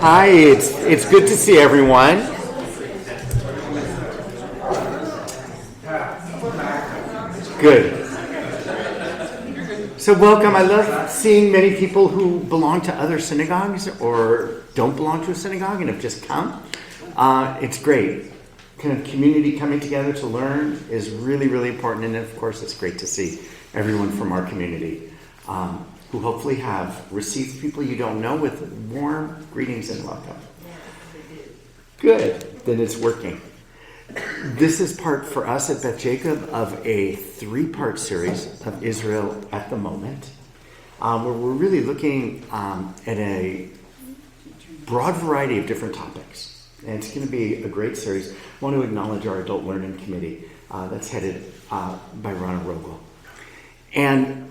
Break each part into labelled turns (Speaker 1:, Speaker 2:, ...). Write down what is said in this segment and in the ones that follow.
Speaker 1: Hi, it's good to see everyone. Good. So welcome. I love seeing many people who belong to other synagogues or don't belong to a synagogue and have just come. It's great. Kind of community coming together to learn is really, really important. And of course, it's great to see everyone from our community who hopefully have received people you don't know with warm greetings and welcome. Good. Then it's working. This is part for us at Beth Jacob of a 3-part series of Israel at the moment, where we're really looking at a broad variety of different topics. And it's going to be a great series. I want to acknowledge our Adult Learning Committee that's headed by Rana Rogel. And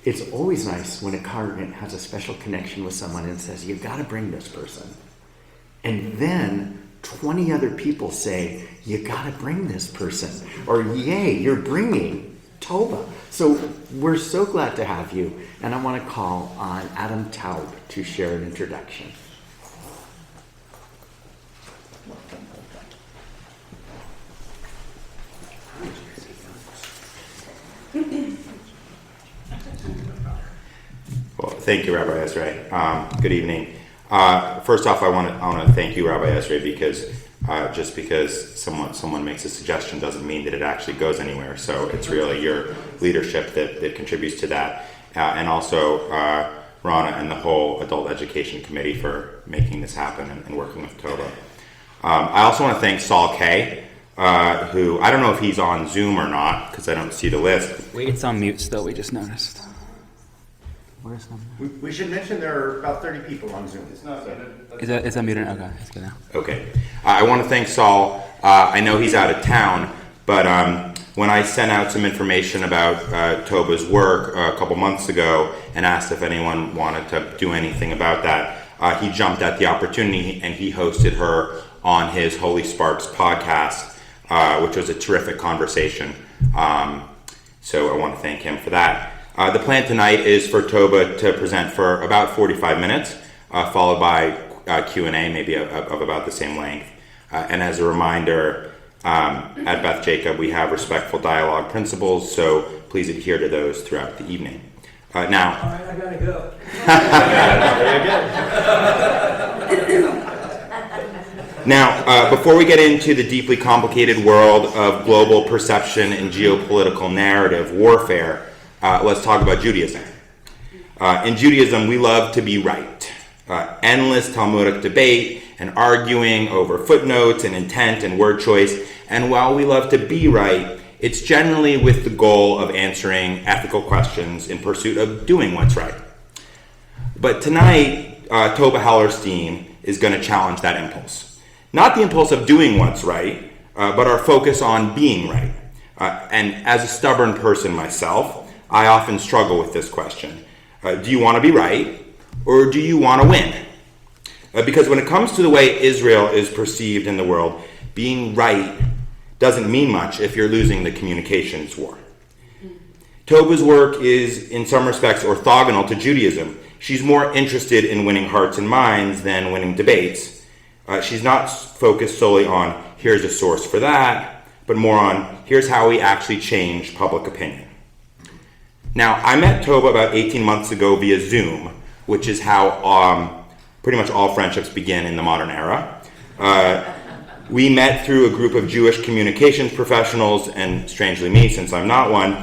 Speaker 1: it's always nice when a congregant has a special connection with someone and says, you've got to bring this person. And then 20 other people say, you got to bring this person. Or, yay, you're bringing Toba. So we're so glad to have you. And I want to call on Adam Taub to share an introduction.
Speaker 2: Well, thank you, Rabbi Ezra. Good evening. First off, I want to thank you, Rabbi Ezra, because just because someone makes a suggestion doesn't mean that it actually goes anywhere. So it's really your leadership that contributes to that, and also Rana and the whole Adult Education Committee for making this happen and working with Toba. I also want to thank Saul Kay, who I don't know if he's on Zoom or not because I don't see the list.
Speaker 3: It's on mute still. We just noticed.
Speaker 1: We should mention there are about 30 people on Zoom.
Speaker 3: It's on mute. Okay, it's good now.
Speaker 2: Okay. I want to thank Saul. I know he's out of town, but when I sent out some information about Toba's work a couple months ago and asked if anyone wanted to do anything about that, he jumped at the opportunity and he hosted her on his Holy Sparks podcast, which was a terrific conversation. So I want to thank him for that. The plan tonight is for Toba to present for about 45 minutes, followed by Q&A, maybe of about the same length. And as a reminder, at Beth Jacob, we have respectful dialogue principles, so please adhere to those throughout the evening. Now, all right, I gotta go. Now, before we get into the deeply complicated world of global perception and geopolitical narrative warfare, let's talk about Judaism. In Judaism, we love to be right. Endless Talmudic debate and arguing over footnotes and intent and word choice. And while we love to be right, it's generally with the goal of answering ethical questions in pursuit of doing what's right. But tonight, Toba Hellerstein is going to challenge that impulse. Not the impulse of doing what's right, but our focus on being right. And as a stubborn person myself, I often struggle with this question. Do you want to be right, or do you want to win? Because when it comes to the way Israel is perceived in the world, being right doesn't mean much if you're losing the communications war. Toba's work is, in some respects, orthogonal to Judaism. She's more interested in winning hearts and minds than winning debates. She's not focused solely on, here's a source for that, but more on, here's how we actually change public opinion. Now, I met Toba about 18 months ago via Zoom, which is how pretty much all friendships begin in the modern era. We met through a group of Jewish communications professionals, and strangely me, since I'm not one,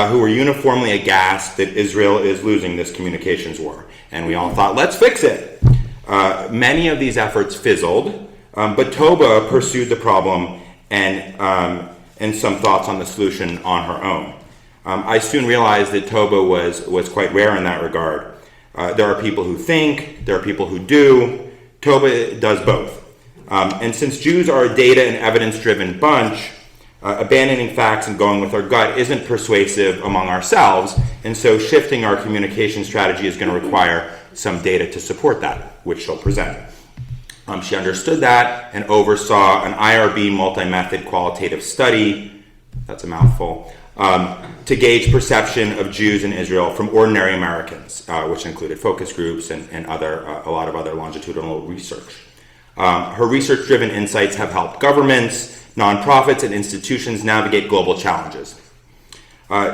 Speaker 2: who were uniformly aghast that Israel is losing this communications war. And we all thought, let's fix it. Many of these efforts fizzled, but Toba pursued the problem and some thoughts on the solution on her own. I soon realized that Toba was quite rare in that regard. There are people who think, there are people who do. Toba does both. And since Jews are a data and evidence-driven bunch, abandoning facts and going with our gut isn't persuasive among ourselves, and so shifting our communication strategy is going to require some data to support that, which she'll present. She understood that and oversaw an IRB multi-method qualitative study, that's a mouthful, to gauge perception of Jews in Israel from ordinary Americans, which included focus groups and a lot of other longitudinal research. Her research-driven insights have helped governments, nonprofits, and institutions navigate global challenges.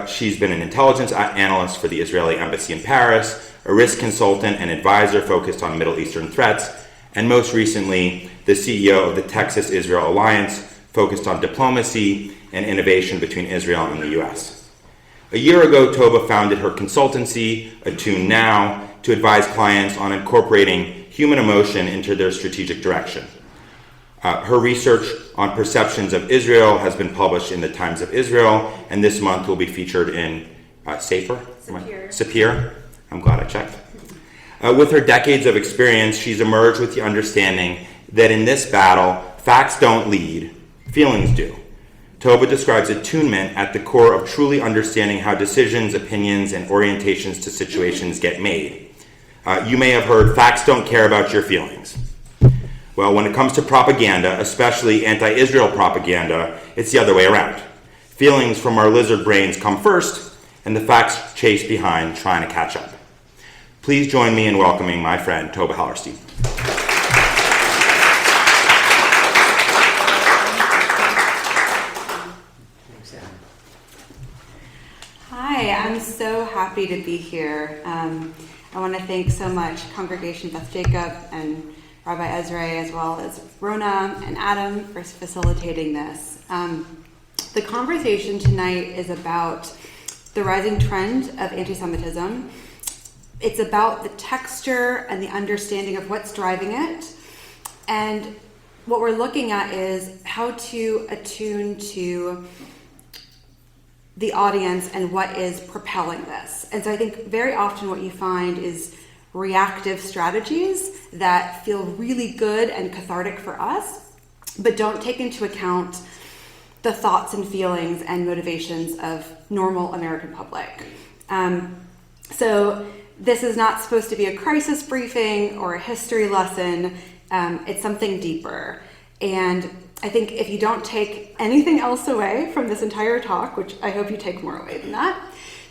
Speaker 2: She's been an intelligence analyst for the Israeli embassy in Paris, a risk consultant and advisor focused on Middle Eastern threats, and most recently, the CEO of the Texas-Israel Alliance, focused on diplomacy and innovation between Israel and the U.S. A year ago, Toba founded her consultancy, Attune Now, to advise clients on incorporating human emotion into their strategic direction. Her research on perceptions of Israel has been published in the Times of Israel, and this month will be featured in Sapir. I'm glad I checked. With her decades of experience, she's emerged with the understanding that in this battle, facts don't lead, feelings do. Toba describes attunement at the core of truly understanding how decisions, opinions, and orientations to situations get made. You may have heard, facts don't care about your feelings. Well, when it comes to propaganda, especially anti-Israel propaganda, it's the other way around. Feelings from our lizard brains come first, and the facts chase behind, trying to catch up. Please join me in welcoming my friend, Toba Hellerstein.
Speaker 4: Hi, I'm so happy to be here. I want to thank so much Congregation Beth Jacob and Rabbi Ezra, as well as Rona and Adam, for facilitating this. The conversation tonight is about the rising trend of anti-Semitism. It's about the texture and the understanding of what's driving it. And what we're looking at is how to attune to the audience and what is propelling this. And so I think very often what you find is reactive strategies that feel really good and cathartic for us, but don't take into account the thoughts and feelings and motivations of normal American public. So this is not supposed to be a crisis briefing or a history lesson. It's something deeper. And I think if you don't take anything else away from this entire talk, which I hope you take more away than that,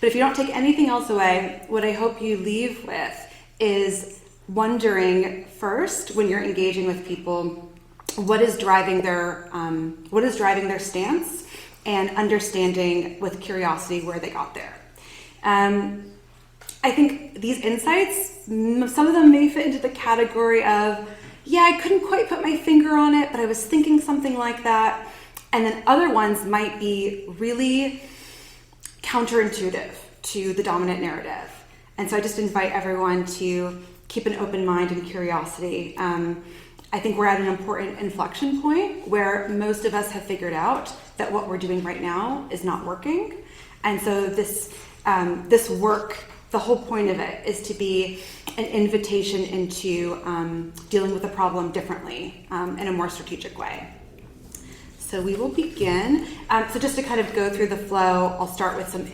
Speaker 4: but if you don't take anything else away, what I hope you leave with is wondering first, when you're engaging with people, what is driving their stance, and understanding with curiosity where they got there. I think these insights, some of them may fit into the category of, yeah, I couldn't quite put my finger on it, but I was thinking something like that. And then other ones might be really counterintuitive to the dominant narrative. And so I just invite everyone to keep an open mind and curiosity. I think we're at an important inflection point where most of us have figured out that what we're doing right now is not working. And so this work, the whole point of it is to be an invitation into dealing with the problem differently in a more strategic way. So we will begin. So just to kind of go through the flow, I'll start with some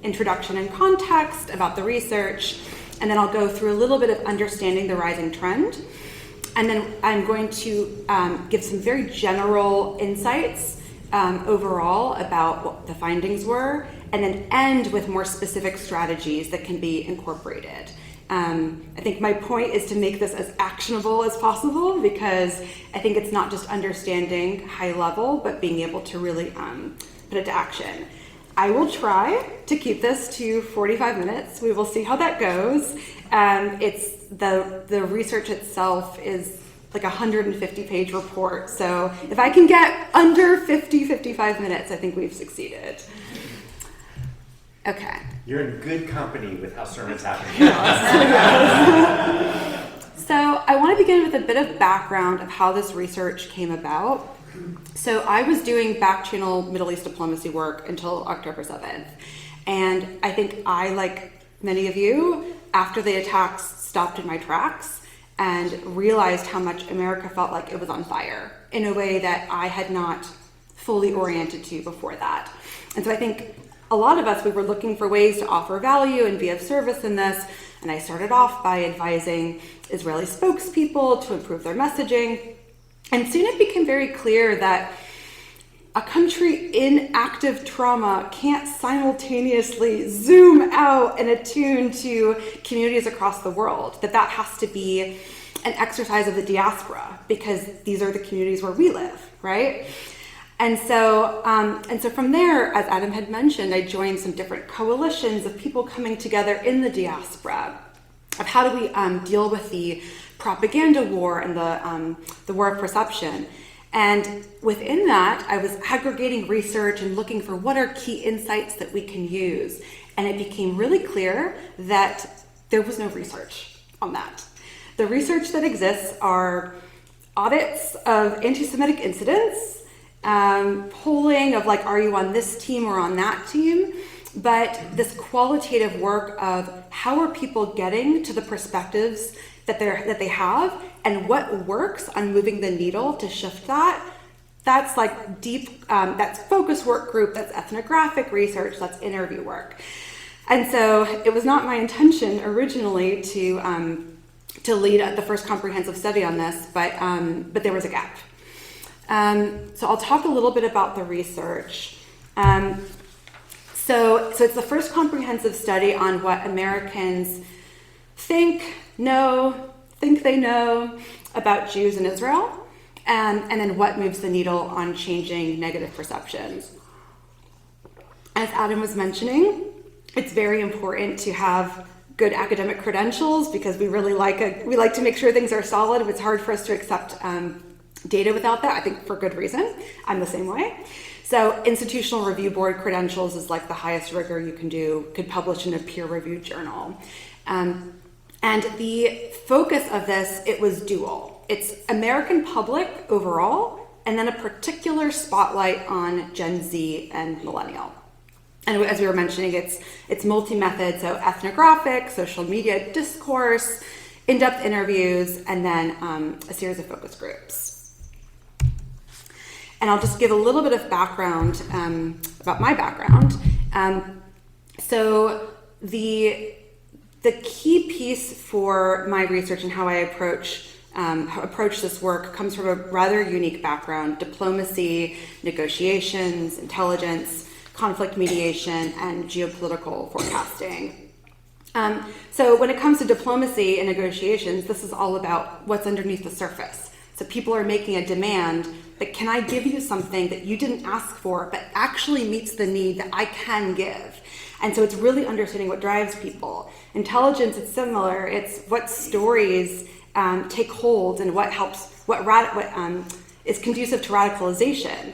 Speaker 4: introduction and context about the research, and then I'll go through a little bit of understanding the rising trend. And then I'm going to give some very general insights overall about what the findings were, and then end with more specific strategies that can be incorporated. I think my point is to make this as actionable as possible, because I think it's not just understanding high level, but being able to really put it to action. I will try to keep this to 45 minutes. We will see how that goes. It's the research itself is like a 150-page report. So if I can get under 55 minutes, I think we've succeeded. Okay.
Speaker 1: You're in good company with how sermons happen.
Speaker 4: So I want to begin with a bit of background of how this research came about. So I was doing back-channel Middle East diplomacy work until October 7th. And I think I, like many of you, after the attacks, stopped in my tracks and realized how much America felt like it was on fire in a way that I had not fully oriented to before that. And so I think a lot of us, we were looking for ways to offer value and be of service in this. And I started off by advising Israeli spokespeople to improve their messaging. And soon it became very clear that a country in active trauma can't simultaneously zoom out and attune to communities across the world, that has to be an exercise of the diaspora, because these are the communities where we live, right? And so from there, as Adam had mentioned, I joined some different coalitions of people coming together in the diaspora of how do we deal with the propaganda war and the war of perception. And within that, I was aggregating research and looking for what are key insights that we can use. And it became really clear that there was no research on that. The research that exists are audits of anti-Semitic incidents, polling of like, are you on this team or on that team? But this qualitative work of how are people getting to the perspectives that they have, and what works on moving the needle to shift that. That's like deep, that's focus work group, that's ethnographic research, that's interview work. And so it was not my intention originally to lead the first comprehensive study on this, but there was a gap. So I'll talk a little bit about the research. So it's the first comprehensive study on what Americans think they know about Jews in Israel, and then what moves the needle on changing negative perceptions. As Adam was mentioning, it's very important to have good academic credentials, because we really like to make sure things are solid. It's hard for us to accept data without that, I think for good reason. I'm the same way. So Institutional Review Board credentials is like the highest rigor you can do, could publish in a peer-reviewed journal. And the focus of this, it was dual. It's American public overall, and then a particular spotlight on Gen Z and millennial. And as we were mentioning, it's multi-method, so ethnographic, social media discourse, in-depth interviews, and then a series of focus groups. And I'll just give a little bit of background about my background. So the key piece for my research and how I approach this work comes from a rather unique background: diplomacy, negotiations, intelligence, conflict mediation, and geopolitical forecasting. So when it comes to diplomacy and negotiations, this is all about what's underneath the surface. So people are making a demand, but can I give you something that you didn't ask for, but actually meets the need that I can give? And so it's really understanding what drives people. Intelligence, it's similar. It's what stories take hold and what is conducive to radicalization.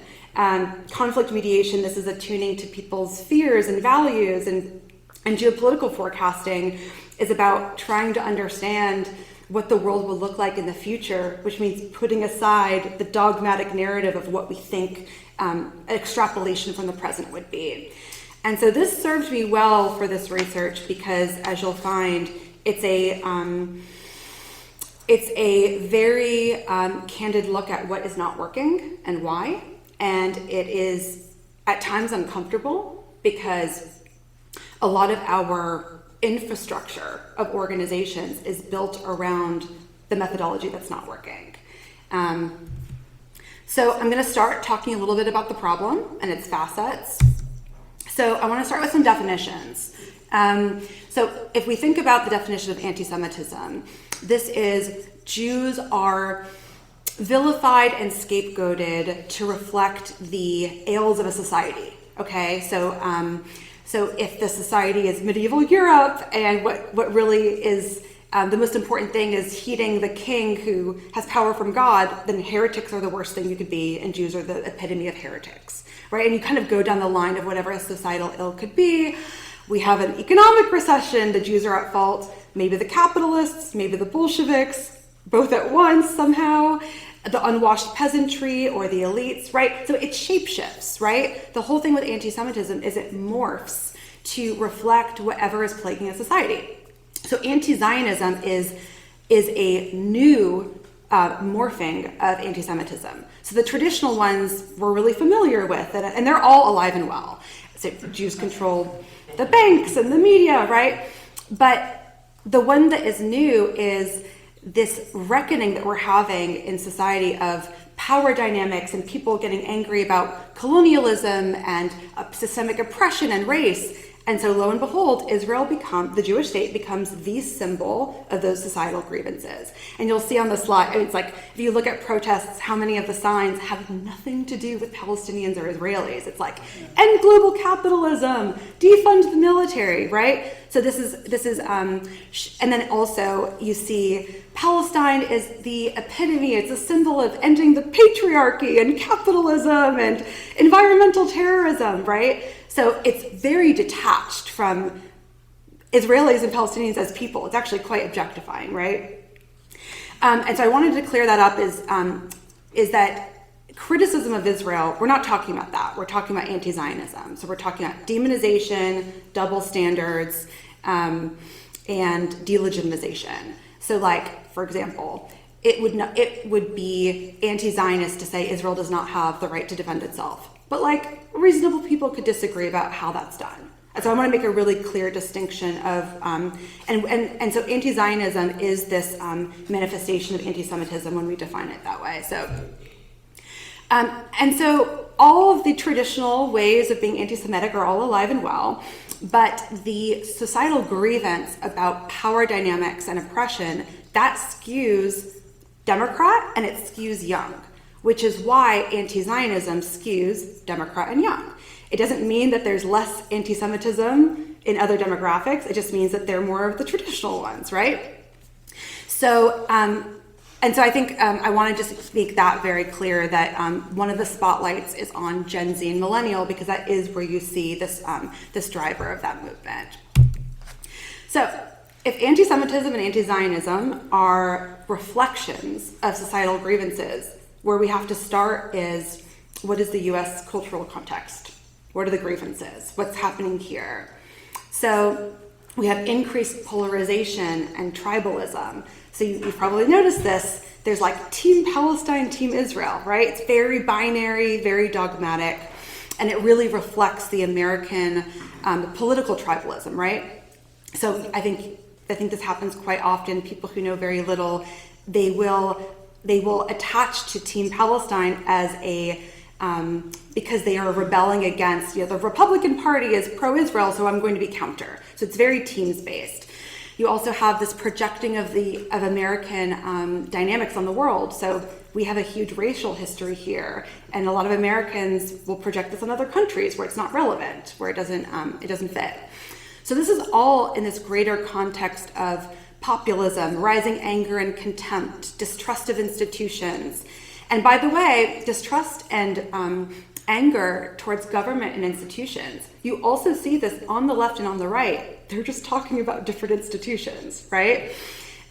Speaker 4: Conflict mediation, this is attuning to people's fears and values, and geopolitical forecasting is about trying to understand what the world will look like in the future, which means putting aside the dogmatic narrative of what we think extrapolation from the present would be. And so this served me well for this research because, as you'll find, it's a very candid look at what is not working and why. And it is at times uncomfortable because a lot of our infrastructure of organizations is built around the methodology that's not working. So I'm going to start talking a little bit about the problem and its facets. So I want to start with some definitions. So if we think about the definition of anti-Semitism, this is Jews are vilified and scapegoated to reflect the ails of a society. Okay, so if the society is medieval Europe, and what really is the most important thing is heeding the king who has power from God, then heretics are the worst thing you could be, and Jews are the epitome of heretics, right? And you kind of go down the line of whatever a societal ill could be. We have an economic recession, the Jews are at fault, maybe the capitalists, maybe the Bolsheviks, both at once somehow, the unwashed peasantry or the elites, right? So it shapeshifts, right? The whole thing with anti-Semitism is it morphs to reflect whatever is plaguing a society. So anti-Zionism is a new morphing of anti-Semitism. So the traditional ones we're really familiar with, and they're all alive and well. So Jews control the banks and the media, right? But the one that is new is this reckoning that we're having in society of power dynamics and people getting angry about colonialism and systemic oppression and race. And so lo and behold, the Jewish state becomes the symbol of those societal grievances. And you'll see on the slide, it's like, if you look at protests, how many of the signs have nothing to do with Palestinians or Israelis? It's like, end global capitalism, defund the military, right? So this is, and then also you see Palestine is the epitome, it's a symbol of ending the patriarchy and capitalism and environmental terrorism, right? So it's very detached from Israelis and Palestinians as people. It's actually quite objectifying, right? And so I wanted to clear that up is that criticism of Israel, we're not talking about that. We're talking about anti-Zionism. So we're talking about demonization, double standards, and delegitimization. So like, for example, it would be anti-Zionist to say Israel does not have the right to defend itself. But like, reasonable people could disagree about how that's done. And so I want to make a really clear distinction of, and so anti-Zionism is this manifestation of anti-Semitism when we define it that way. So, and so all of the traditional ways of being anti-Semitic are all alive and well, but the societal grievance about power dynamics and oppression, that skews Democrat and it skews young, which is why anti-Zionism skews Democrat and young. It doesn't mean that there's less anti-Semitism in other demographics. It just means that they're more of the traditional ones, right? So, and so I think I want to just make that very clear that one of the spotlights is on Gen Z and Millennial because that is where you see this, this driver of that movement. So, if anti-Semitism and anti-Zionism are reflections of societal grievances, where we have to start is, what is the US cultural context? What are the grievances? What's happening here? So we have increased polarization and tribalism. So you've probably noticed this. There's like Team Palestine, Team Israel, right? It's very binary, very dogmatic, and it really reflects the American political tribalism, right? So I think this happens quite often. People who know very little, they will attach to Team Palestine as a because they are rebelling against, the Republican Party is pro-Israel, so I'm going to be counter. So it's very teams-based. You also have this projecting of American dynamics on the world. So we have a huge racial history here, and a lot of Americans will project this on other countries where it's not relevant, where it doesn't fit. So this is all in this greater context of populism, rising anger and contempt, distrust of institutions. And by the way, distrust and anger towards government and institutions, you also see this on the left and on the right. They're just talking about different institutions, right?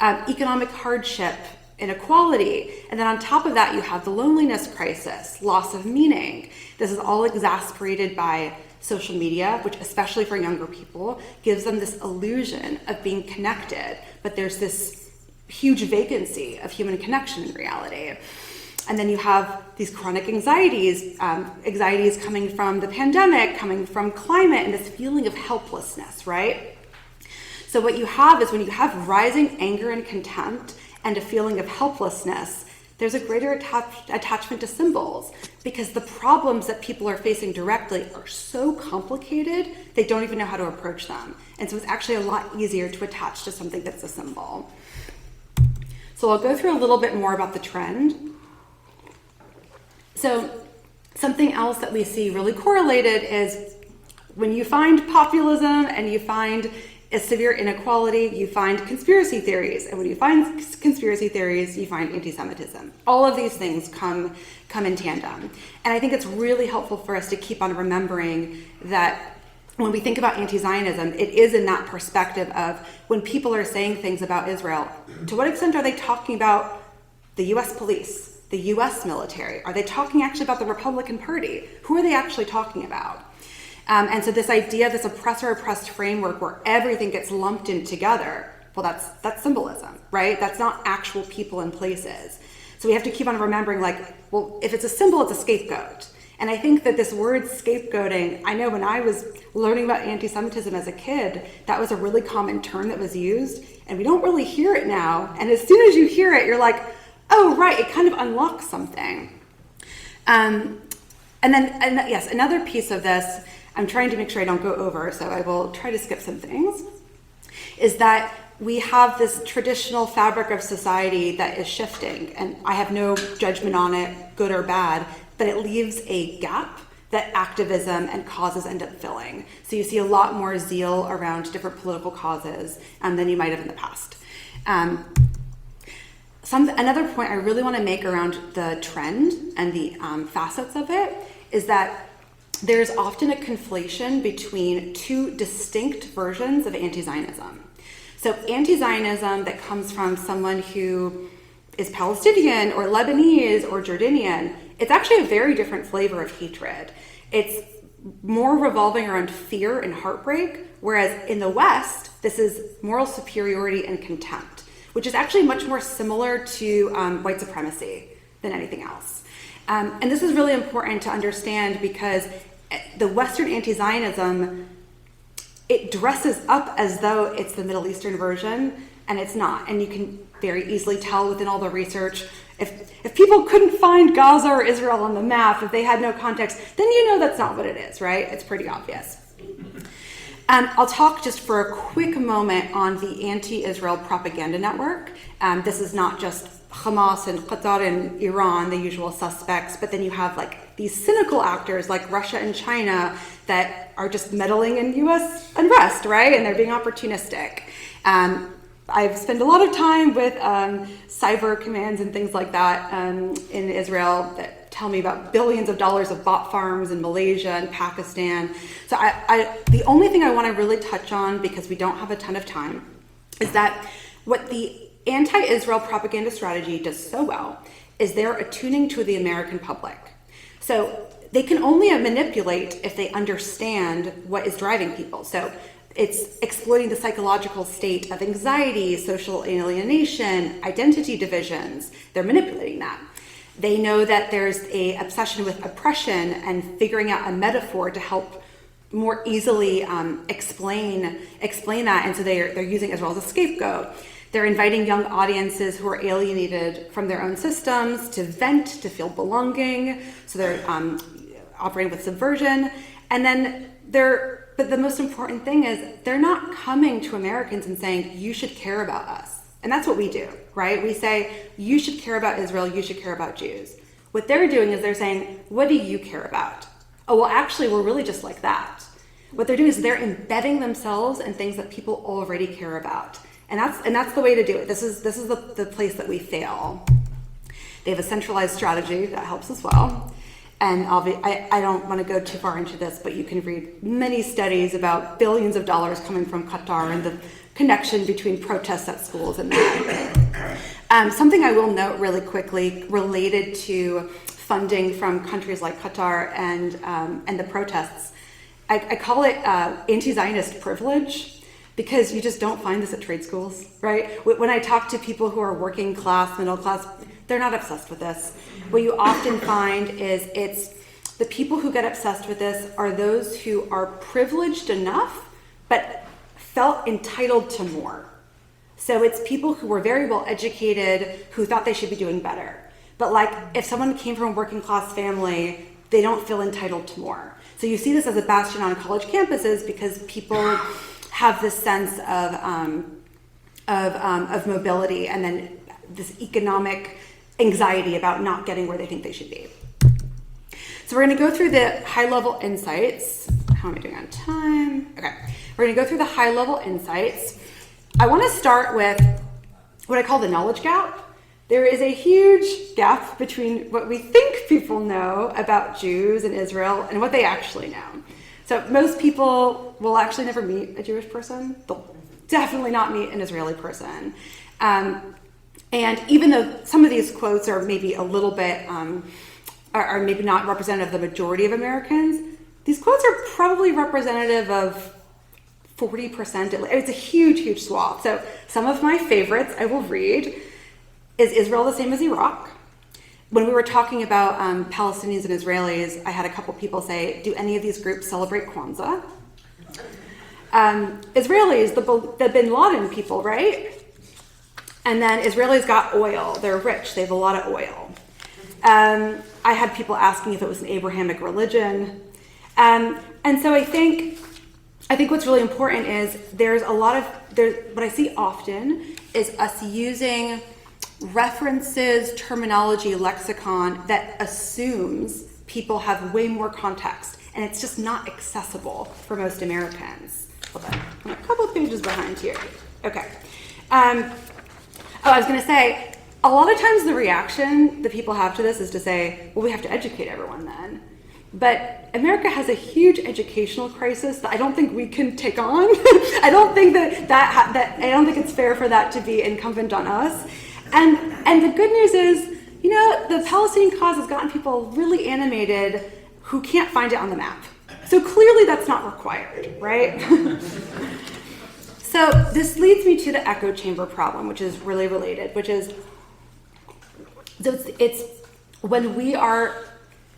Speaker 4: Economic hardship, inequality, and then on top of that, you have the loneliness crisis, loss of meaning. This is all exasperated by social media, which especially for younger people, gives them this illusion of being connected, but there's this huge vacancy of human connection in reality. And then you have these chronic anxieties coming from the pandemic, coming from climate, and this feeling of helplessness, right? So what you have is when you have rising anger and contempt and a feeling of helplessness, there's a greater attachment to symbols because the problems that people are facing directly are so complicated, they don't even know how to approach them. And so it's actually a lot easier to attach to something that's a symbol. So I'll go through a little bit more about the trend. So something else that we see really correlated is when you find populism and you find a severe inequality, you find conspiracy theories. And when you find conspiracy theories, you find anti-Semitism. All of these things come in tandem. And I think it's really helpful for us to keep on remembering that when we think about anti-Zionism, it is in that perspective of when people are saying things about Israel, to what extent are they talking about the US police? The US military? Are they talking actually about the Republican Party? Who are they actually talking about? And so this idea, this oppressor-oppressed framework where everything gets lumped in together, well, that's symbolism, right? That's not actual people and places. So we have to keep on remembering, like, well, if it's a symbol, it's a scapegoat. And I think that this word scapegoating, I know when I was learning about anti-Semitism as a kid, that was a really common term that was used, and we don't really hear it now. And as soon as you hear it, you're like, oh, right, it kind of unlocks something. And yes, another piece of this, I'm trying to make sure I don't go over, so I will try to skip some things, is that we have this traditional fabric of society that is shifting, and I have no judgment on it, good or bad, but it leaves a gap that activism and causes end up filling. So you see a lot more zeal around different political causes than you might have in the past. Another point I really want to make around the trend and the facets of it is that there's often a conflation between two distinct versions of anti-Zionism. So anti-Zionism that comes from someone who is Palestinian or Lebanese or Jordanian, it's actually a very different flavor of hatred. It's more revolving around fear and heartbreak, whereas in the West, this is moral superiority and contempt, which is actually much more similar to white supremacy than anything else. And this is really important to understand because the Western anti-Zionism, it dresses up as though it's the Middle Eastern version, and it's not. And you can very easily tell within all the research, if people couldn't find Gaza or Israel on the map, if they had no context, then you know that's not what it is, right? It's pretty obvious. I'll talk just for a quick moment on the anti-Israel propaganda network. This is not just Hamas and Qatar and Iran, the usual suspects, but then you have like these cynical actors like Russia and China that are just meddling in US unrest, right? And they're being opportunistic. I've spent a lot of time with cyber commands and things like that in Israel that tell me about billions of dollars of bot farms in Malaysia and Pakistan. So the only thing I want to really touch on, because we don't have a ton of time, is that what the anti-Israel propaganda strategy does so well is they're attuning to the American public. So they can only manipulate if they understand what is driving people. So it's exploiting the psychological state of anxiety, social alienation, identity divisions. They're manipulating that. They know that there's an obsession with oppression and figuring out a metaphor to help more easily explain that. And so they're using Israel as a scapegoat. They're inviting young audiences who are alienated from their own systems to vent, to feel belonging. So they're operating with subversion. And then but the most important thing is they're not coming to Americans and saying, you should care about us. And that's what we do, right? We say, you should care about Israel, you should care about Jews. What they're doing is they're saying, what do you care about? Oh, well, actually, we're really just like that. What they're doing is they're embedding themselves in things that people already care about. And that's the way to do it. This is the place that we fail. They have a centralized strategy that helps as well. And I don't want to go too far into this, but you can read many studies about billions of dollars coming from Qatar and the connection between protests at schools and that. Something I will note really quickly related to funding from countries like Qatar and the protests, I call it anti-Zionist privilege, because you just don't find this at trade schools, right? When I talk to people who are working class, middle class, they're not obsessed with this. What you often find is it's the people who get obsessed with this are those who are privileged enough, but felt entitled to more. So it's people who were very well educated, who thought they should be doing better. But like if someone came from a working class family, they don't feel entitled to more. So you see this as a bastion on college campuses because people have this sense of mobility and then this economic anxiety about not getting where they think they should be. So we're going to go through the high-level insights. How am I doing on time? Okay. We're going to go through the high-level insights. I want to start with what I call the knowledge gap. There is a huge gap between what we think people know about Jews and Israel and what they actually know. So most people will actually never meet a Jewish person. They'll definitely not meet an Israeli person. And even though some of these quotes are maybe a little bit, are maybe not representative of the majority of Americans, these quotes are probably representative of 40%. It's a huge, huge swath. So some of my favorites I will read. Is Israel the same as Iraq? When we were talking about Palestinians and Israelis, I had a couple people say, do any of these groups celebrate Kwanzaa? Israelis, the bin Laden people, right? And then Israelis got oil. They're rich. They have a lot of oil. I had people asking if it was an Abrahamic religion. And so I think what's really important is what I see often is us using references, terminology, lexicon that assumes people have way more context, and it's just not accessible for most Americans. Hold on, I'm a couple of pages behind here. Okay. I was going to say, a lot of times the reaction that people have to this is to say, well, we have to educate everyone then. But America has a huge educational crisis that I don't think we can take on. I don't think I don't think it's fair for that to be incumbent on us. And the good news is, the Palestinian cause has gotten people really animated who can't find it on the map. So clearly that's not required, right? So this leads me to the echo chamber problem, which is really related, which is, it's when we are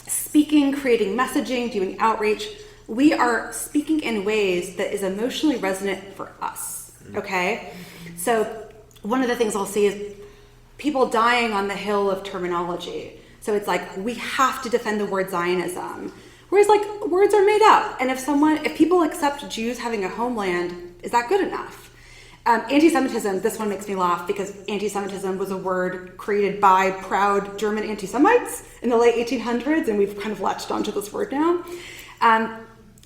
Speaker 4: speaking, creating messaging, doing outreach, we are speaking in ways that is emotionally resonant for us, okay? So one of the things I'll see is people dying on the hill of terminology. So it's like, we have to defend the word Zionism. Whereas words are made up. And if people accept Jews having a homeland, is that good enough? Anti-Semitism, this one makes me laugh because anti-Semitism was a word created by proud German anti-Semites in the late 1800s, and we've kind of latched onto this word now.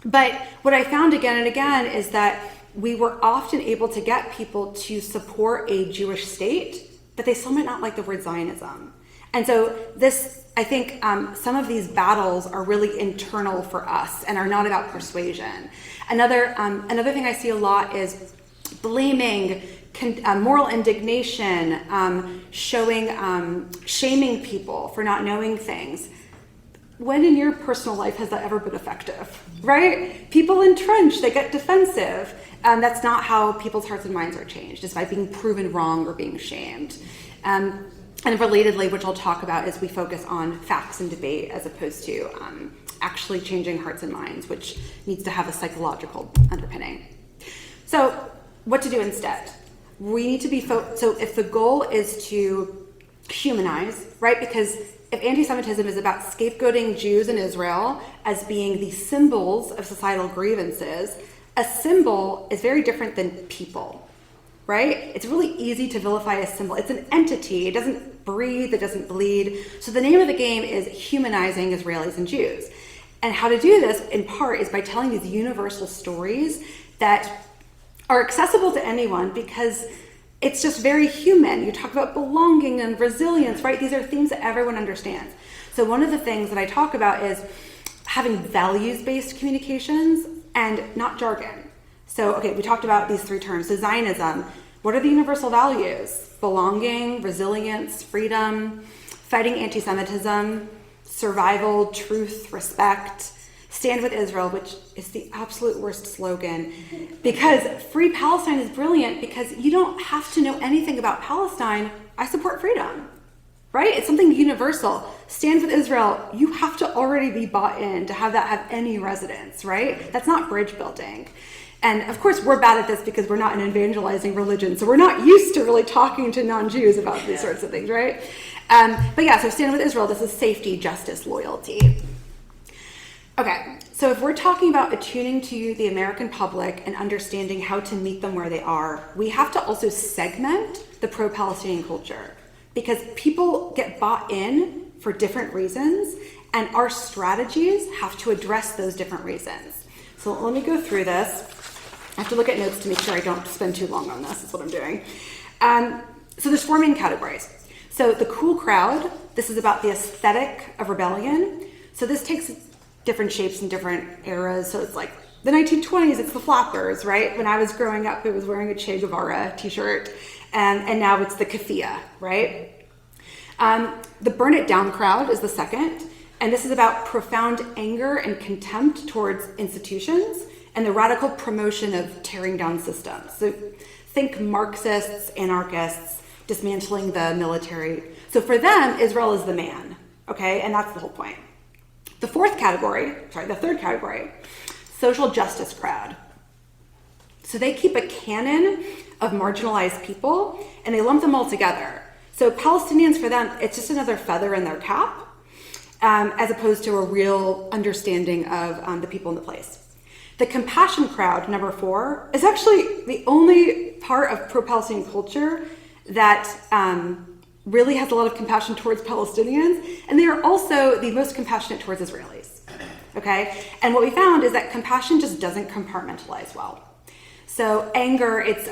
Speaker 4: But what I found again and again is that we were often able to get people to support a Jewish state, but they still might not like the word Zionism. And so I think some of these battles are really internal for us and are not about persuasion. Another thing I see a lot is blaming, moral indignation, shaming people for not knowing things. When in your personal life has that ever been effective, right? People entrench, they get defensive. That's not how people's hearts and minds are changed, is by being proven wrong or being shamed. And relatedly, which I'll talk about, is we focus on facts and debate as opposed to actually changing hearts and minds, which needs to have a psychological underpinning. So what to do instead? We need to be, so if the goal is to humanize, right? Because if anti-Semitism is about scapegoating Jews in Israel as being the symbols of societal grievances, a symbol is very different than people, right? It's really easy to vilify a symbol. It's an entity. It doesn't breathe. It doesn't bleed. So the name of the game is humanizing Israelis and Jews. And how to do this, in part, is by telling these universal stories that are accessible to anyone because it's just very human. You talk about belonging and resilience, right? These are themes that everyone understands. So one of the things that I talk about is having values-based communications and not jargon. So, okay, we talked about these three terms. So Zionism, what are the universal values? Belonging, resilience, freedom, fighting anti-Semitism, survival, truth, respect, stand with Israel, which is the absolute worst slogan. Because Free Palestine is brilliant because you don't have to know anything about Palestine. I support freedom, right? It's something universal. Stand with Israel, you have to already be bought in to have that have any resonance, right? That's not bridge building. And of course, we're bad at this because we're not an evangelizing religion. So we're not used to really talking to non-Jews about these sorts of things, right? But yeah, so stand with Israel, this is safety, justice, loyalty. Okay, so if we're talking about attuning to the American public and understanding how to meet them where they are, we have to also segment the pro-Palestinian culture because people get bought in for different reasons and our strategies have to address those different reasons. So let me go through this. I have to look at notes to make sure I don't spend too long on this. That's what I'm doing. So there's four main categories. So the cool crowd, this is about the aesthetic of rebellion. So this takes different shapes and different eras. So it's like the 1920s, it's the flappers, right? When I was growing up, it was wearing a Che Guevara t-shirt. And now it's the keffiyeh, right? The burn it down crowd is the second. And this is about profound anger and contempt towards institutions and the radical promotion of tearing down systems. So think Marxists, anarchists, dismantling the military. So for them, Israel is the man, okay? And that's the whole point. The third category, social justice crowd. So they keep a canon of marginalized people, and they lump them all together. So Palestinians, for them, it's just another feather in their cap, as opposed to a real understanding of the people in the place. The compassion crowd, number 4, is actually the only part of pro-Palestinian culture that really has a lot of compassion towards Palestinians, and they are also the most compassionate towards Israelis. Okay? And what we found is that compassion just doesn't compartmentalize well. So anger is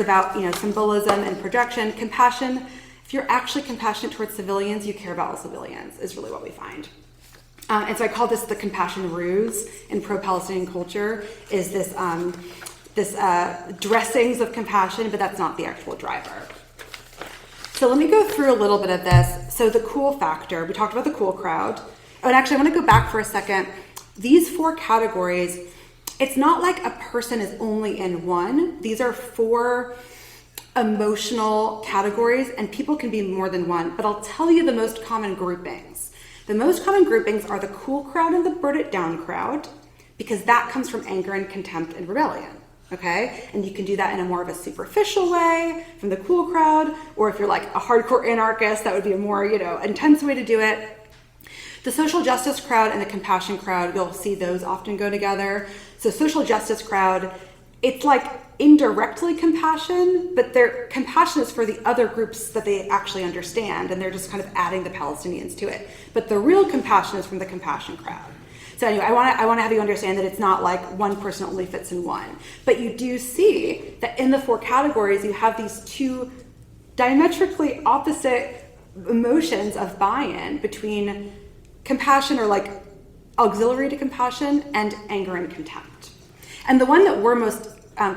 Speaker 4: about symbolism and projection. Compassion, if you're actually compassionate towards civilians, you care about all civilians, is really what we find. And so I call this the compassion ruse in pro-Palestinian culture, is this dressings of compassion, but that's not the actual driver. So let me go through a little bit of this. So the cool factor, we talked about the cool crowd. Oh, and actually I want to go back for a second. These 4 categories, it's not like a person is only in one. These are 4 emotional categories, and people can be more than one, but I'll tell you the most common groupings. The most common groupings are the cool crowd and the burn it down crowd, because that comes from anger and contempt and rebellion, okay? And you can do that in a more of a superficial way from the cool crowd, or if you're like a hardcore anarchist, that would be a more, intense way to do it. The social justice crowd and the compassion crowd, you'll see those often go together. So social justice crowd, it's like indirectly compassion, but their compassion is for the other groups that they actually understand, and they're just kind of adding the Palestinians to it. But the real compassion is from the compassion crowd. So anyway, I want to have you understand that it's not like one person only fits in one. But you do see that in the 4 categories, you have these 2 diametrically opposite emotions of buy-in between compassion, or like auxiliary to compassion, and anger and contempt. And the one that we're most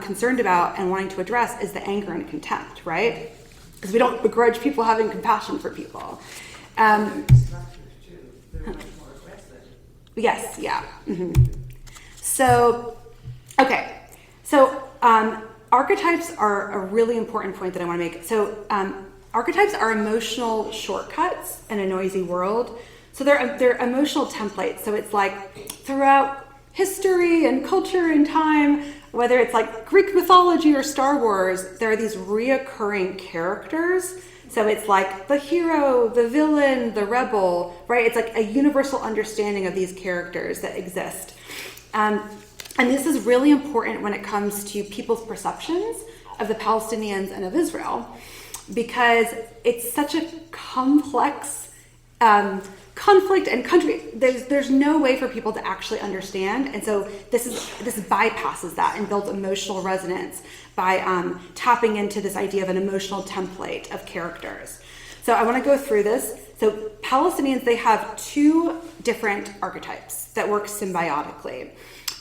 Speaker 4: concerned about and wanting to address is the anger and contempt, right? Because we don't begrudge people having compassion for people. Yes, yeah. So, okay. So archetypes are a really important point that I want to make. So archetypes are emotional shortcuts in a noisy world. So they're emotional templates. So it's like throughout history and culture and time, whether it's like Greek mythology or Star Wars, there are these reoccurring characters. So it's like the hero, the villain, the rebel, right? It's like a universal understanding of these characters that exist. And this is really important when it comes to people's perceptions of the Palestinians and of Israel, because it's such a complex conflict and country. There's no way for people to actually understand, and so this bypasses that and builds emotional resonance by tapping into this idea of an emotional template of characters. So I want to go through this. So Palestinians, they have 2 different archetypes that work symbiotically.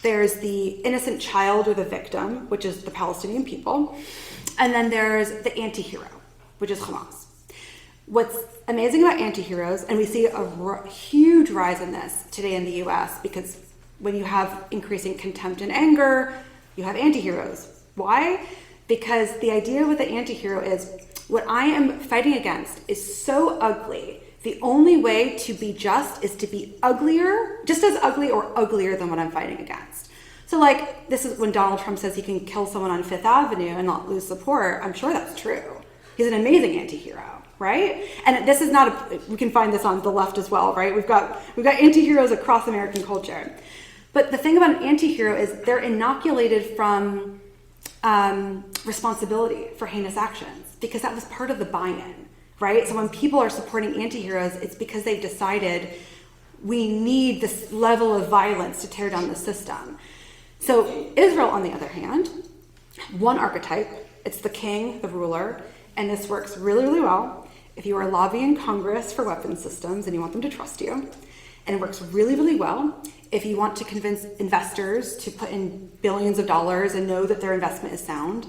Speaker 4: There's the innocent child or the victim, which is the Palestinian people, and then there's the anti-hero, which is Hamas. What's amazing about anti-heroes, and we see a huge rise in this today in the US, because when you have increasing contempt and anger, you have anti-heroes. Why? Because the idea with the anti-hero is, what I am fighting against is so ugly. The only way to be just is to be uglier, just as ugly or uglier than what I'm fighting against. So like, this is when Donald Trump says he can kill someone on Fifth Avenue and not lose support. I'm sure that's true. He's an amazing anti-hero, right? And this is not we can find this on the left as well, right? We've got anti-heroes across American culture. But the thing about an anti-hero is they're inoculated from responsibility for heinous actions, because that was part of the buy-in, right? So when people are supporting anti-heroes, it's because they've decided we need this level of violence to tear down the system. So Israel, on the other hand, one archetype, it's the king, the ruler, and this works really, really well if you are lobbying Congress for weapons systems and you want them to trust you. And it works really, really well if you want to convince investors to put in billions of dollars and know that their investment is sound.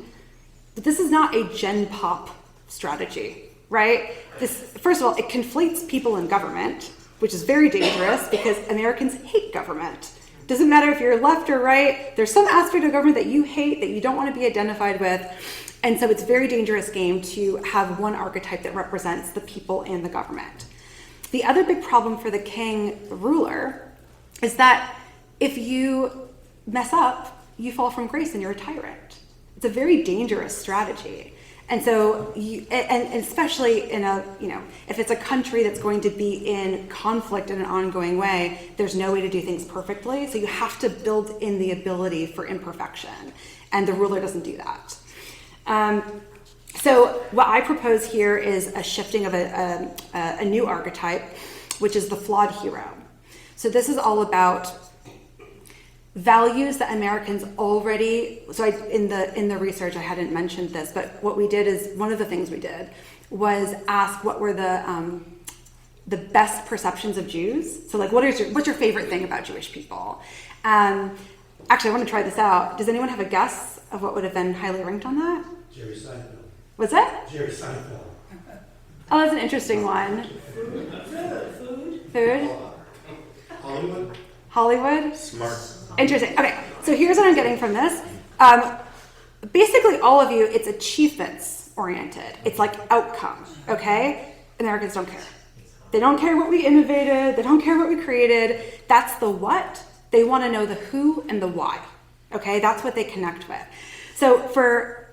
Speaker 4: But this is not a gen pop strategy, right? First of all, it conflates people in government, which is very dangerous because Americans hate government. Doesn't matter if you're left or right, there's some aspect of government that you hate, that you don't want to be identified with. And so it's a very dangerous game to have one archetype that represents the people and the government. The other big problem for the king ruler is that if you mess up, you fall from grace and you're a tyrant. it's a very dangerous strategy. And so, and especially in a, if it's a country that's going to be in conflict in an ongoing way, there's no way to do things perfectly. So you have to build in the ability for imperfection. And the ruler doesn't do that. So what I propose here is a shifting of a new archetype, which is the flawed hero. So this is all about values that Americans already, in the research I hadn't mentioned this, but what we did is, one of the things we did was ask what were the best perceptions of Jews. So like, what's your favorite thing about Jewish people? Actually, I want to try this out. Does anyone have a guess of what would have been highly ranked on that?
Speaker 5: Jerry Seinfeld.
Speaker 4: What's that?
Speaker 5: Jerry Seinfeld.
Speaker 4: Oh, that's an interesting one. Food?
Speaker 5: Hollywood.
Speaker 4: Hollywood?
Speaker 5: Smart.
Speaker 4: Interesting. Okay, so here's what I'm getting from this. Basically, all of you, it's achievements oriented. It's like outcome, okay? Americans don't care. They don't care what we innovated. They don't care what we created. That's the what. They want to know the who and the why, okay? That's what they connect with. So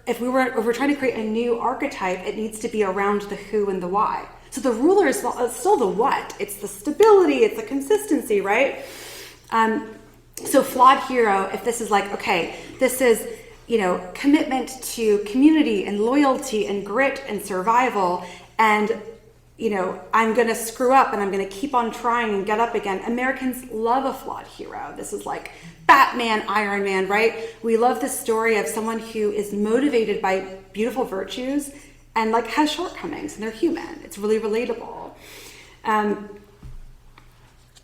Speaker 4: if we're trying to create a new archetype, it needs to be around the who and the why. So the ruler is still the what. It's the stability. It's the consistency, right? So flawed hero, if this is like, okay, this is, commitment to community and loyalty and grit and survival, and, I'm going to screw up and I'm going to keep on trying and get up again. Americans love a flawed hero. This is like Batman, Iron Man, right? We love the story of someone who is motivated by beautiful virtues and like has shortcomings, and they're human. It's really relatable.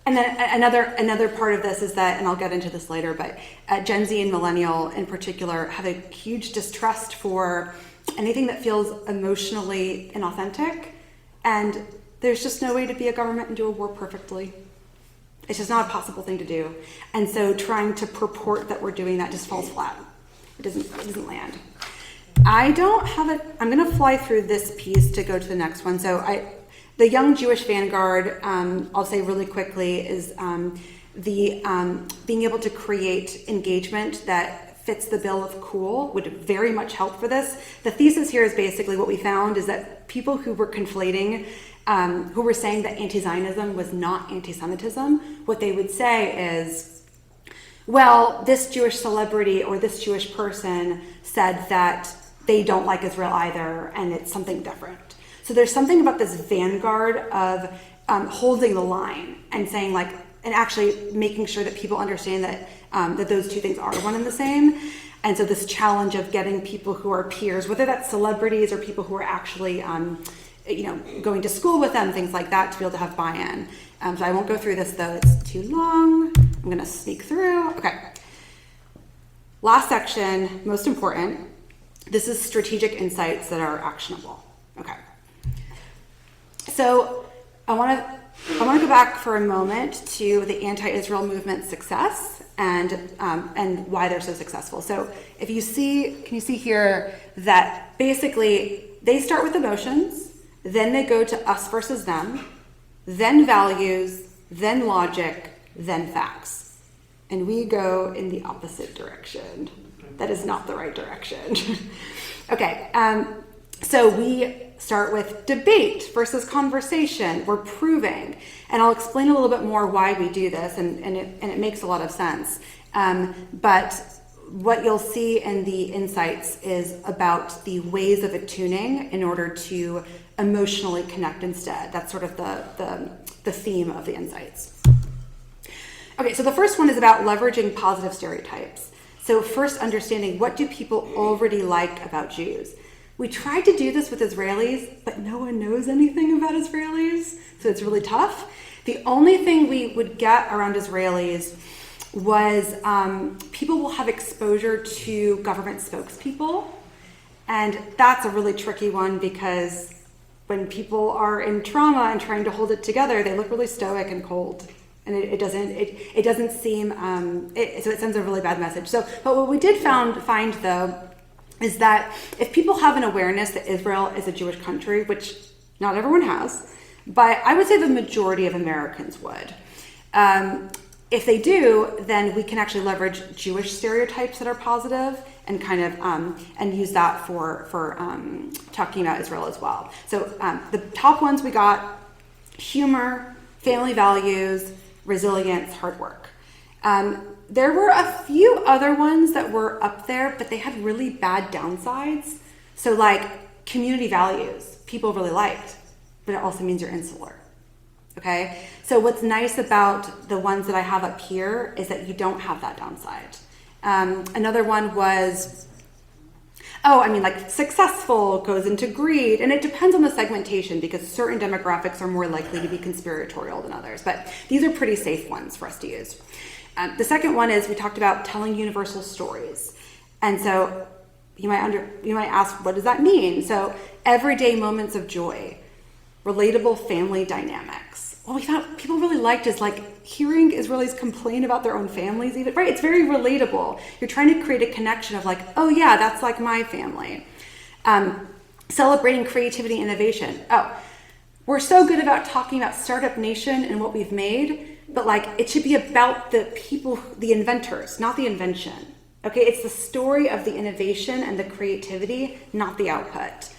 Speaker 4: And then another part of this is that, and I'll get into this later, but Gen Z and Millennial in particular have a huge distrust for anything that feels emotionally inauthentic. And there's just no way to be a government and do a war perfectly. It's just not a possible thing to do. And so trying to purport that we're doing that just falls flat. It doesn't land. I don't have it. I'm going to fly through this piece to go to the next one. So the Young Jewish Vanguard, I'll say really quickly, is being able to create engagement that fits the bill of cool would very much help for this. The thesis here is basically what we found is that people who were conflating, who were saying that anti-Zionism was not anti-Semitism, what they would say is, well, this Jewish celebrity or this Jewish person said that they don't like Israel either, and it's something different. So there's something about this vanguard of holding the line and saying like, and actually making sure that people understand that that those two things are one and the same. And so this challenge of getting people who are peers, whether that's celebrities or people who are actually, going to school with them, things like that, to be able to have buy-in. So I won't go through this though; it's too long. I'm going to sneak through. Okay. Last section, most important. This is strategic insights that are actionable. Okay. So I want to go back for a moment to the anti-Israel movement's success and why they're so successful. So if you see, can you see here that basically they start with emotions, then they go to us versus them, then values, then logic, then facts. And we go in the opposite direction. That is not the right direction. Okay, so we start with debate versus conversation. We're proving, and I'll explain a little bit more why we do this, and it makes a lot of sense. But what you'll see in the insights is about the ways of attuning in order to emotionally connect instead. That's sort of the theme of the insights. Okay, so the first one is about leveraging positive stereotypes. So first understanding, what do people already like about Jews? We tried to do this with Israelis, but no one knows anything about Israelis, so it's really tough. The only thing we would get around Israelis was people will have exposure to government spokespeople, and that's a really tricky one because when people are in trauma and trying to hold it together, they look really stoic and cold. And it doesn't seem, so it sends a really bad message. So, but what we did find though, is that if people have an awareness that Israel is a Jewish country, which not everyone has, but I would say the majority of Americans would, if they do, then we can actually leverage Jewish stereotypes that are positive and kind of and use that for talking about Israel as well. So the top ones we got: humor, family values, resilience, hard work. There were a few other ones that were up there, but they had really bad downsides. So like community values, people really liked, but it also means you're insular. Okay, so what's nice about the ones that I have up here is that you don't have that downside. Another one was, like successful goes into greed, and it depends on the segmentation because certain demographics are more likely to be conspiratorial than others, but these are pretty safe ones for us to use. The second one is we talked about telling universal stories, and so you might ask, what does that mean? So everyday moments of joy, relatable family dynamics. What we thought people really liked is like hearing Israelis complain about their own families, even, right? It's very relatable. You're trying to create a connection of like, oh yeah, that's like my family. Celebrating creativity, innovation. Oh, we're so good about talking about Startup Nation and what we've made, but like it should be about the people, the inventors, not the invention. Okay, it's the story of the innovation and the creativity, not the output.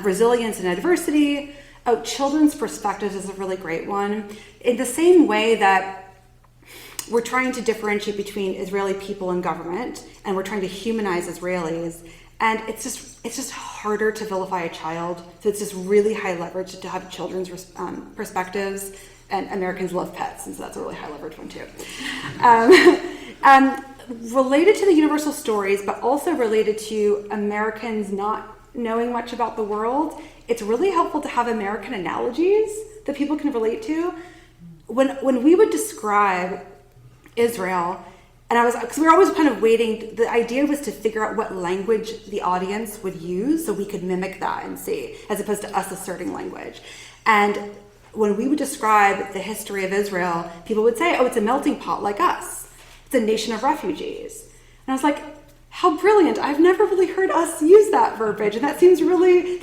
Speaker 4: Resilience and adversity. Oh, children's perspectives is a really great one. In the same way that we're trying to differentiate between Israeli people and government, and we're trying to humanize Israelis, and it's just harder to vilify a child. So it's just really high leverage to have children's perspectives, and Americans love pets, and so that's a really high leverage one too. Related to the universal stories, but also related to Americans not knowing much about the world, it's really helpful to have American analogies that people can relate to. When we would describe Israel, and because we were always kind of waiting, the idea was to figure out what language the audience would use so we could mimic that and see, as opposed to us asserting language. And when we would describe the history of Israel, people would say, oh, it's a melting pot like us. It's a nation of refugees. And I was like, how brilliant. I've never really heard us use that verbiage. And that seems really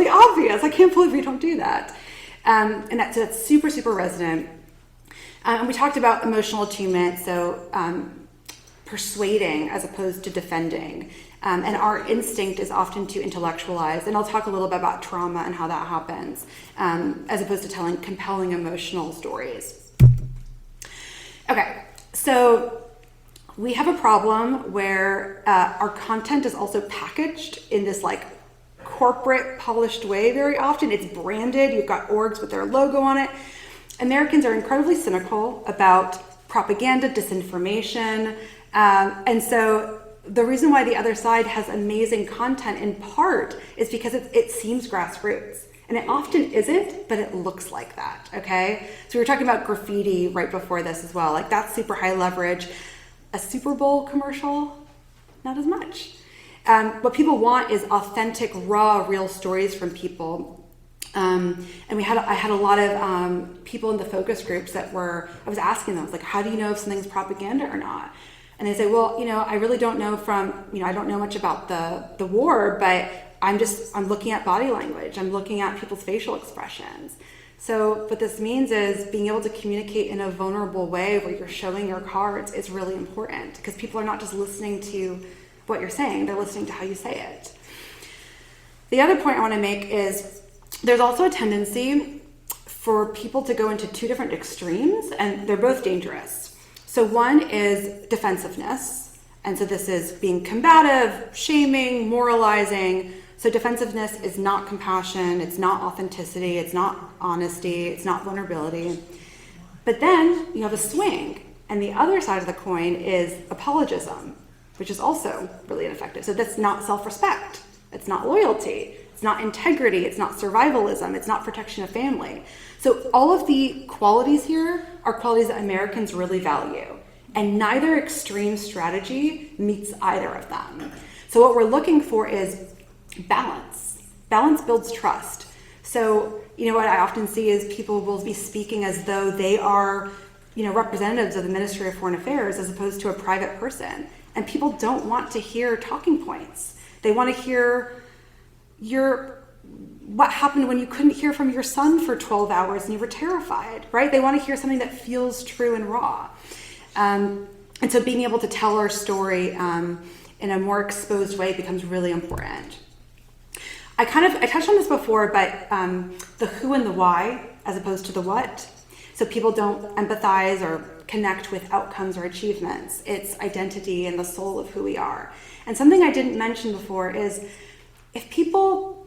Speaker 4: obvious. I can't believe we don't do that. And that's super, super resonant. And we talked about emotional attunement, so persuading as opposed to defending. And our instinct is often to intellectualize. And I'll talk a little bit about trauma and how that happens, as opposed to telling compelling emotional stories. Okay, so we have a problem where our content is also packaged in this like corporate polished way very often. It's branded, you've got orgs with their logo on it. Americans are incredibly cynical about propaganda, disinformation, and so the reason why the other side has amazing content in part is because it seems grassroots. And it often isn't, but it looks like that, okay? So we were talking about graffiti right before this as well. Like that's super high leverage. A Super Bowl commercial, not as much. What people want is authentic, raw, real stories from people. And I had a lot of people in the focus groups I was asking them, like, how do you know if something's propaganda or not? And they say, well, I really don't know I don't know much about the war, but I'm looking at body language. I'm looking at people's facial expressions. So what this means is being able to communicate in a vulnerable way where you're showing your cards is really important because people are not just listening to what you're saying, they're listening to how you say it. The other point I want to make is there's also a tendency for people to go into two different extremes, and they're both dangerous. So one is defensiveness, and so this is being combative, shaming, moralizing. So defensiveness is not compassion, it's not authenticity, it's not honesty, it's not vulnerability. But then you have a swing, and the other side of the coin is apologism, which is also really ineffective. So that's not self-respect, it's not loyalty, it's not integrity, it's not survivalism, it's not protection of family. So all of the qualities here are qualities that Americans really value, and neither extreme strategy meets either of them. So what we're looking for is balance. Balance builds trust. So, what I often see is people will be speaking as though they are, representatives of the Ministry of Foreign Affairs as opposed to a private person. And people don't want to hear talking points. They want to hear what happened when you couldn't hear from your son for 12 hours and you were terrified, right? They want to hear something that feels true and raw. And so being able to tell our story in a more exposed way becomes really important. I touched on this before, but the who and the why as opposed to the what. So people don't empathize or connect with outcomes or achievements. It's identity and the soul of who we are. And something I didn't mention before is if people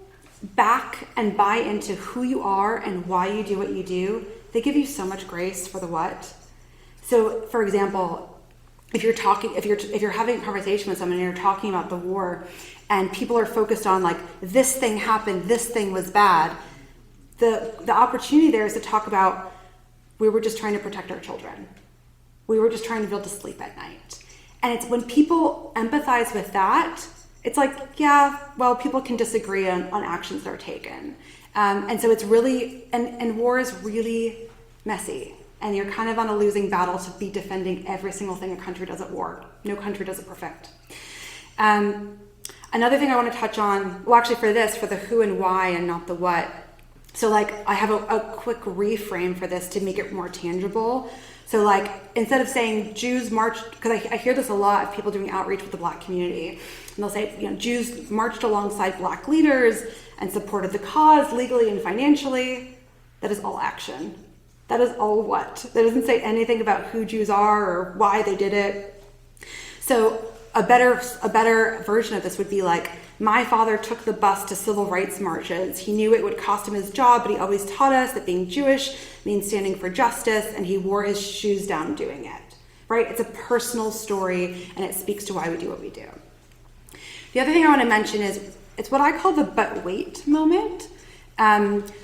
Speaker 4: back and buy into who you are and why you do what you do, they give you so much grace for the what. So, for example, if you're having a conversation with someone and you're talking about the war, and people are focused on like this thing happened, this thing was bad, the opportunity there is to talk about we were just trying to protect our children. We were just trying to be able to sleep at night. And it's when people empathize with that, it's like, yeah, well, people can disagree on actions that are taken. And so it's really, and war is really messy. And you're kind of on a losing battle to be defending every single thing a country does at war. No country does it perfect. Another thing I want to touch on, well, actually for the who and why and not the what. So like I have a quick reframe for this to make it more tangible. So like instead of saying Jews marched, because I hear this a lot of people doing outreach with the Black community, and they'll say, Jews marched alongside Black leaders and supported the cause legally and financially. That is all action. That is all what? That doesn't say anything about who Jews are or why they did it. So a better version of this would be like, my father took the bus to civil rights marches. He knew it would cost him his job, but he always taught us that being Jewish means standing for justice, and he wore his shoes down doing it, right? It's a personal story, and it speaks to why we do what we do. The other thing I want to mention is it's what I call the but wait moment.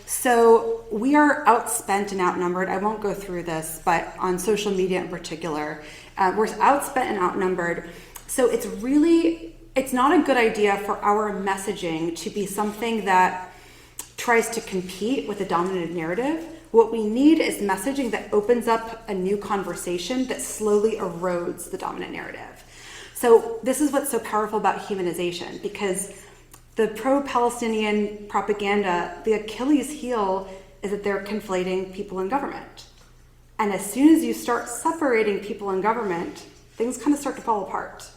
Speaker 4: So we are outspent and outnumbered. I won't go through this, but on social media in particular, we're outspent and outnumbered. So it's not a good idea for our messaging to be something that tries to compete with the dominant narrative. What we need is messaging that opens up a new conversation that slowly erodes the dominant narrative. So this is what's so powerful about humanization, because the pro-Palestinian propaganda, the Achilles heel is that they're conflating people and government. And as soon as you start separating people and government, things kind of start to fall apart.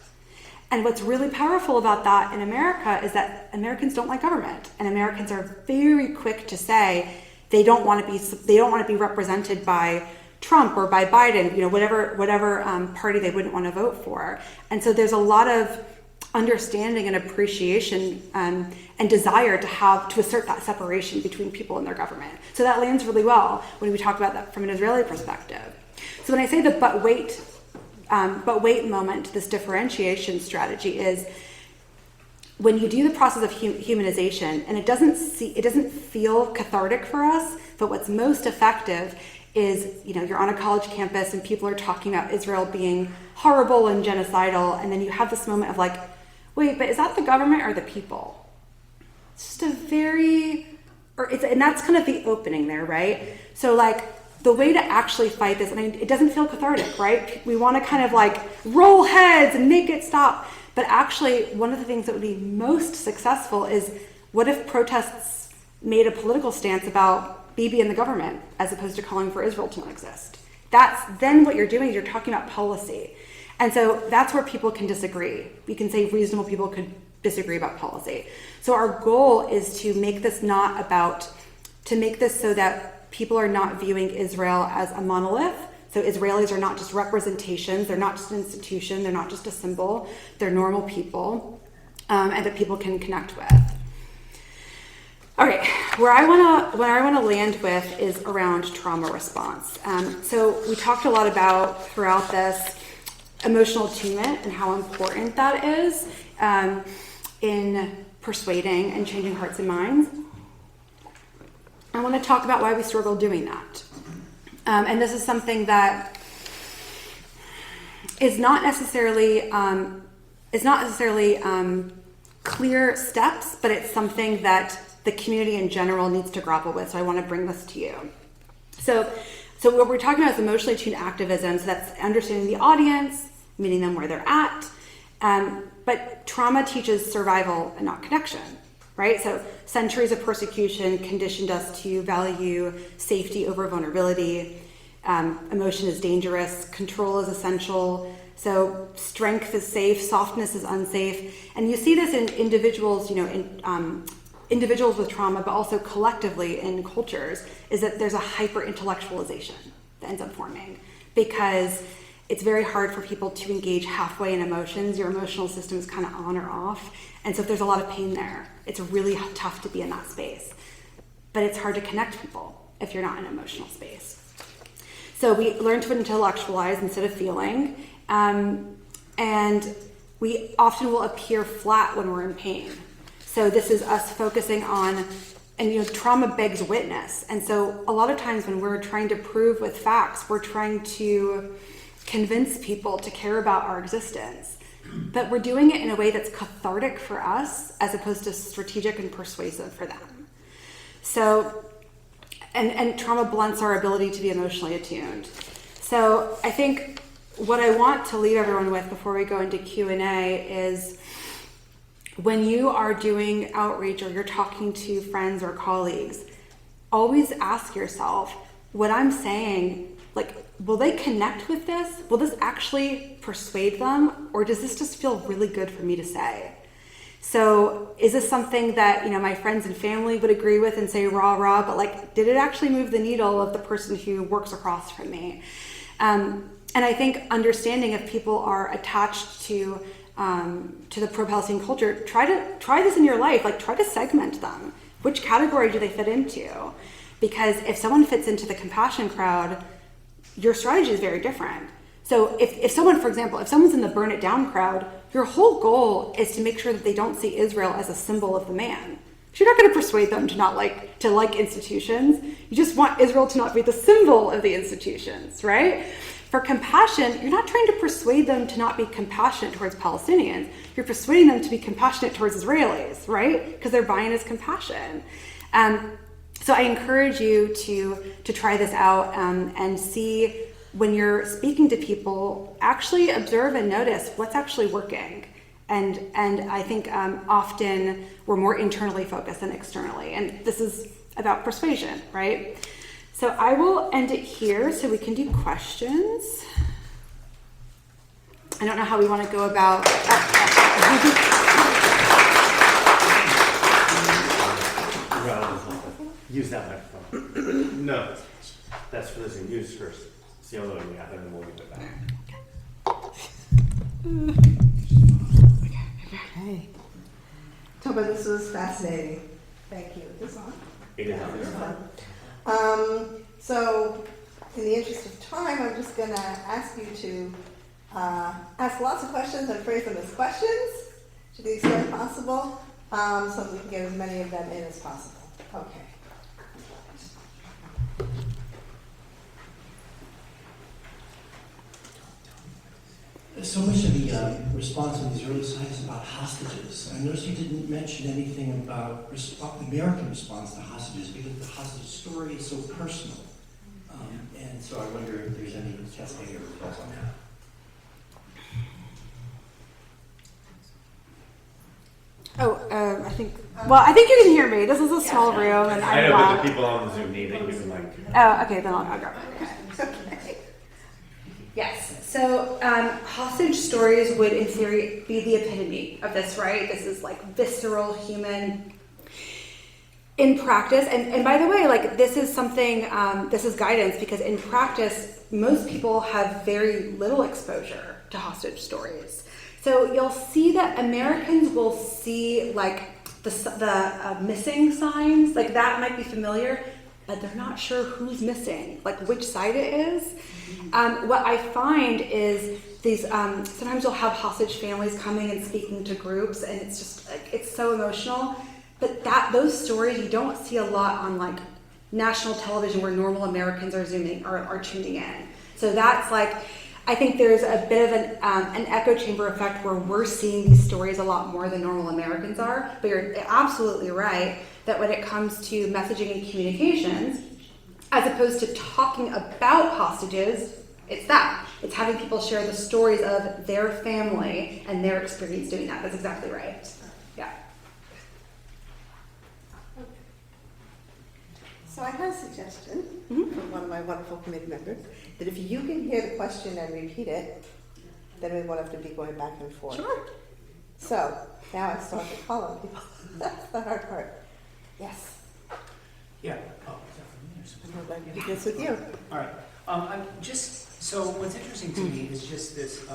Speaker 4: And what's really powerful about that in America is that Americans don't like government, and Americans are very quick to say they don't want to be represented by Trump or by Biden, whatever party they wouldn't want to vote for. And so there's a lot of understanding and appreciation and desire to assert that separation between people and their government. So that lands really well when we talk about that from an Israeli perspective. So when I say the but wait moment, this differentiation strategy is when you do the process of humanization, and it doesn't feel cathartic for us, but what's most effective is, you're on a college campus and people are talking about Israel being horrible and genocidal, and then you have this moment of like, wait, but is that the government or the people? It's just and that's kind of the opening there, right? So like, the way to actually fight this, it doesn't feel cathartic, right? We want to kind of like roll heads and make it stop. But actually, one of the things that would be most successful is what if protests made a political stance about Bibi and the government as opposed to calling for Israel to not exist? Then what you're doing is you're talking about policy. And so that's where people can disagree. We can say reasonable people could disagree about policy. So our goal is to make this so that people are not viewing Israel as a monolith. So Israelis are not just representations, they're not just an institution, they're not just a symbol, they're normal people, and that people can connect with. All right, where I want to land with is around trauma response. So we talked a lot about throughout this emotional attunement and how important that is in persuading and changing hearts and minds. I want to talk about why we struggle doing that. And this is something that is not necessarily clear steps, but it's something that the community in general needs to grapple with. So I want to bring this to you. So what we're talking about is emotionally attuned activism. So that's understanding the audience, meeting them where they're at. But trauma teaches survival and not connection. Right? So centuries of persecution conditioned us to value safety over vulnerability. emotion is dangerous, control is essential. So strength is safe, softness is unsafe. And you see this in individuals, individuals with trauma, but also collectively in cultures, is that there's a hyper-intellectualization that ends up forming because it's very hard for people to engage halfway in emotions. Your emotional system is kind of on or off. And so if there's a lot of pain there, it's really tough to be in that space. But it's hard to connect people if you're not in an emotional space. So we learn to intellectualize instead of feeling. And we often will appear flat when we're in pain. So this is us focusing on, and trauma begs witness. And so a lot of times when we're trying to prove with facts, we're trying to convince people to care about our existence. But we're doing it in a way that's cathartic for us as opposed to strategic and persuasive for them. So, and trauma blunts our ability to be emotionally attuned. So I think what I want to leave everyone with before we go into Q&A is when you are doing outreach or you're talking to friends or colleagues, always ask yourself, what I'm saying, will they connect with this? Will this actually persuade them? Or does this just feel really good for me to say? So is this something that, my friends and family would agree with and say rah, rah, but did it actually move the needle of the person who works across from me? And I think understanding if people are attached to the pro-Palestinian culture, try this in your life, try to segment them. Which category do they fit into? Because if someone fits into the compassion crowd, your strategy is very different. So if someone, for example, if someone's in the burn it down crowd, your whole goal is to make sure that they don't see Israel as a symbol of the man. You're not going to persuade them to not like institutions. You just want Israel to not be the symbol of the institutions, right? For compassion, you're not trying to persuade them to not be compassionate towards Palestinians. You're persuading them to be compassionate towards Israelis, right? Because their buy-in is compassion. So I encourage you to try this out and see when you're speaking to people, actually observe and notice what's actually working. And I think often we're more internally focused than externally. And this is about persuasion, right? So I will end it here so we can do questions. I don't know how we want to go about...
Speaker 1: Use that microphone.
Speaker 5: No, that's for this use first. It's the only one we have, and then we'll leave it back.
Speaker 6: Okay. Toba, this was fascinating. Thank you. This on?
Speaker 5: It is on.
Speaker 6: So, in the interest of time, I'm just going to ask you to ask lots of questions and phrase them as questions to the extent possible, so that we can get as many of them in as possible. Okay.
Speaker 7: So much of the response in these early slides is about hostages. I noticed you didn't mention anything about the American response to hostages because the hostage story is so personal. And so I wonder if there's any cascade or thoughts on that.
Speaker 4: I think you can hear me. This is a small room and
Speaker 5: I
Speaker 4: I'm
Speaker 5: know, but
Speaker 4: loud.
Speaker 5: the people on the Zoom need it. You can
Speaker 4: Oh, okay, then I'll grab it.
Speaker 6: Okay.
Speaker 4: Yes, so hostage stories would, in theory, be the epitome of this, right? This is visceral, human. In practice, and by the way, this is something, this is guidance, because in practice, most people have very little exposure to hostage stories. So you'll see that Americans will see the missing signs, that might be familiar, but they're not sure who's missing, which side it is. What I find is these, sometimes you'll have hostage families coming and speaking to groups, and it's just, it's so emotional. But those stories you don't see a lot on national television where normal Americans are tuning in. So that's I think there's a bit of an echo chamber effect where we're seeing these stories a lot more than normal Americans are. But you're absolutely right that when it comes to messaging and communications, as opposed to talking about hostages, it's that. It's having people share the stories of their family and their experience doing that. That's exactly right. Yeah.
Speaker 6: So So I had a suggestion from one of my wonderful committee members, that if you can hear the question and repeat it, then we won't have to be going back and forth.
Speaker 4: Sure.
Speaker 6: So, now I start to call on people. That's the hard part. Yes.
Speaker 8: Yeah. Oh, is that for me or something?
Speaker 6: I'm going to do this with you.
Speaker 8: All right. I'm just, so what's interesting to me is just this,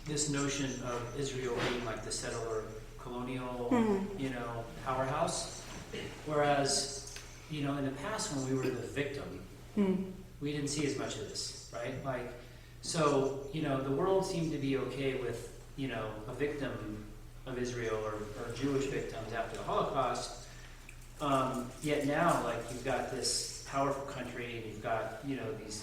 Speaker 8: this notion of Israel being like the settler colonial, you know, powerhouse. Whereas, you know, in the past when we were the victim, we didn't see as much of this, right? Like, so, you know, the world seemed to be okay with, you know, a victim of Israel or Jewish victims after the Holocaust. Yet now, like, you've got this powerful country, and you've got, you know, these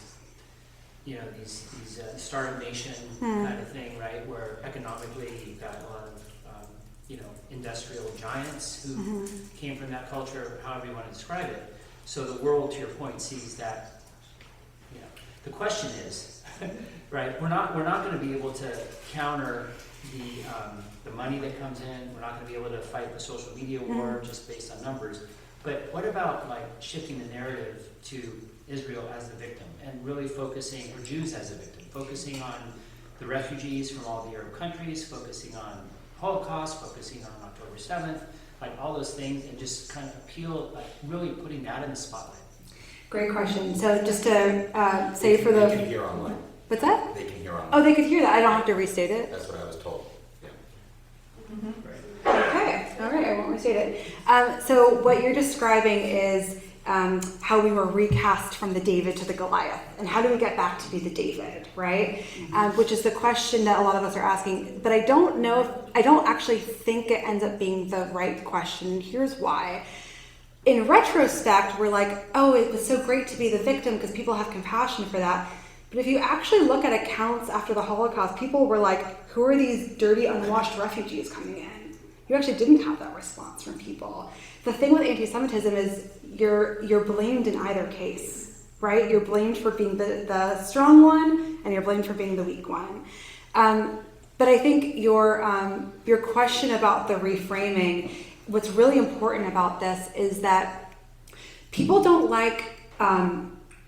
Speaker 8: startup nation kind of thing, right? Where economically you've got a lot of, you know, industrial giants who came from that culture, however you want to describe it. So the world, to your point, sees that. You know, the question is, right? We're not going to be able to counter the money that comes in. We're not going to be able to fight the social media war just based on numbers. But what about like shifting the narrative to Israel as the victim and really focusing, or Jews as a victim, focusing on the refugees from all the Arab countries, focusing on Holocaust, focusing on October 7th, like all those things, and just kind of appeal, like really putting that in the spotlight?
Speaker 4: Great question. So just to say for the...
Speaker 9: They can hear online.
Speaker 4: What's that?
Speaker 9: They can hear online.
Speaker 4: Oh, they could hear that. I don't have to restate it.
Speaker 9: That's what I was told. Yeah.
Speaker 4: Okay, all right, I won't restate it. So what you're describing is how we were recast from the David to the Goliath, and how do we get back to be the David, right? Which is the question that a lot of us are asking, but I don't actually think it ends up being the right question. Here's why. In retrospect, we're like, oh, it was so great to be the victim because people have compassion for that. But if you actually look at accounts after the Holocaust, people were like, who are these dirty, unwashed refugees coming in? You actually didn't have that response from people. The thing with anti-Semitism is you're blamed in either case, right? You're blamed for being the strong one, and you're blamed for being the weak one. But I think your question about the reframing, what's really important about this is that people don't like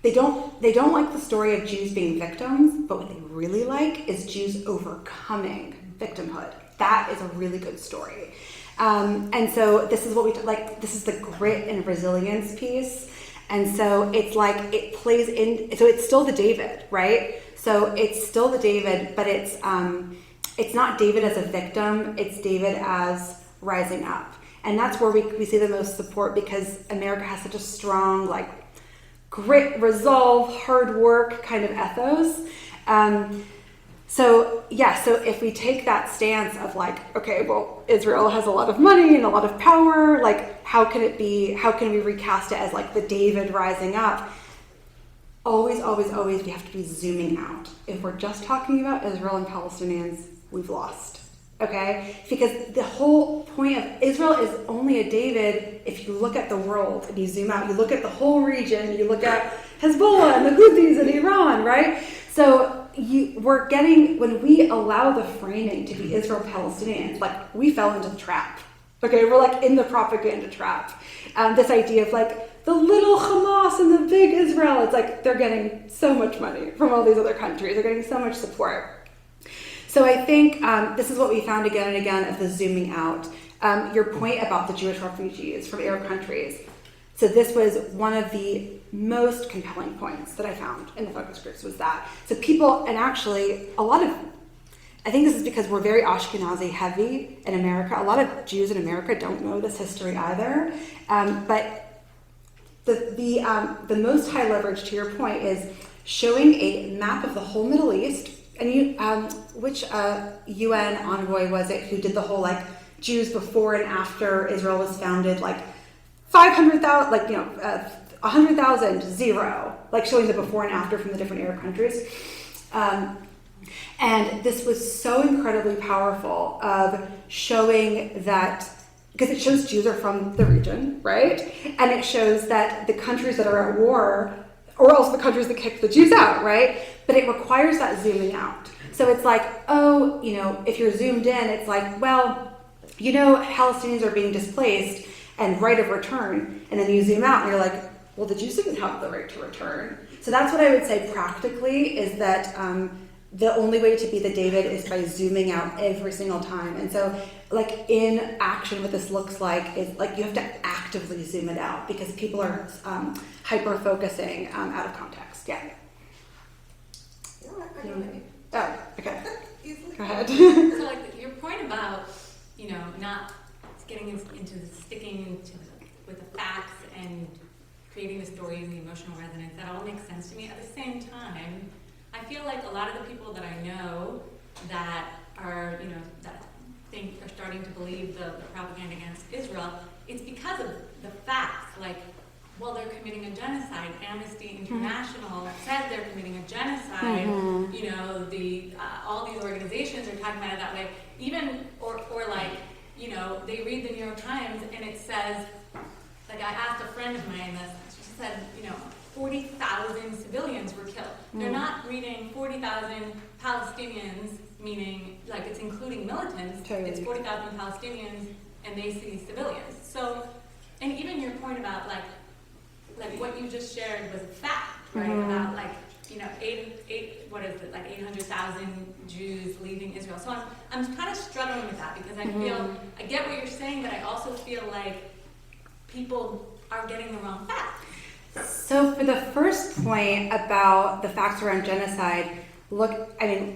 Speaker 4: they don't like the story of Jews being victims, but what they really like is Jews overcoming victimhood. That is a really good story. And so this is what we like. This is the grit and resilience piece. And so it's like it plays in. So it's still the David, right? So it's still the David, but it's not David as a victim. It's David as rising up. And that's where we see the most support, because America has such a strong, like, grit, resolve, hard work kind of ethos. So if we take that stance of like, okay, well, Israel has a lot of money and a lot of power, like, how can we recast it as like the David rising up? Always, always, always, we have to be zooming out. If we're just talking about Israel and Palestinians, we've lost. Okay? Because the whole point of Israel is only a David if you look at the world and you zoom out. You look at the whole region, you look at Hezbollah and the Houthis and Iran, right? So when we allow the framing to be Israel-Palestinian, like, we fell into the trap. Okay, we're like in the propaganda trap. This idea of like the little Hamas and the big Israel, it's like they're getting so much money from all these other countries. They're getting so much support. So I think this is what we found again and again of the zooming out. Your point about the Jewish refugees from Arab countries. So this was one of the most compelling points that I found in the focus groups, was that. So people, and actually I think this is because we're very Ashkenazi heavy in America. A lot of Jews in America don't know this history either. But the most high leverage, to your point, is showing a map of the whole Middle East. And which UN envoy was it who did the whole like Jews before and after Israel was founded, like 500,000, like 100,000, 0, like showing the before and after from the different Arab countries. And this was so incredibly powerful of showing that, because it shows Jews are from the region, right? And it shows that the countries that are at war, or also the countries that kicked the Jews out, right? But it requires that zooming out. So it's like, if you're zoomed in, it's like, well, Palestinians are being displaced, and right of return, and then you zoom out and you're like, well, the Jews didn't have the right to return. So that's what I would say practically is that the only way to be the David is by zooming out every single time. And so like in action, what this looks like is like you have to actively zoom it out because people are hyper focusing out of context. Yeah. Oh, okay. Go ahead.
Speaker 9: So like your point about, not getting into sticking with the facts and creating the stories and the emotional resonance, that all makes sense to me. At the same time, I feel like a lot of the people that I know that are, that are starting to believe the propaganda against Israel, it's because of the facts. Like, well, they're committing a genocide. Amnesty International says they're committing a genocide. All these organizations are talking about it that way. Even, or like, they read the New York Times and it says, like I asked a friend of mine this, she said, 40,000 civilians were killed. They're not reading 40,000 Palestinians, meaning like it's including militants.
Speaker 4: Totally.
Speaker 9: It's 40,000 Palestinians and they see civilians. So, and even your point about like what you just shared was a fact, right? About like, 800,000 Jews leaving Israel. So I'm kind of struggling with that because I feel, I get what you're saying, but I also feel like people are getting the wrong facts.
Speaker 4: So for the first point about the facts around genocide, what I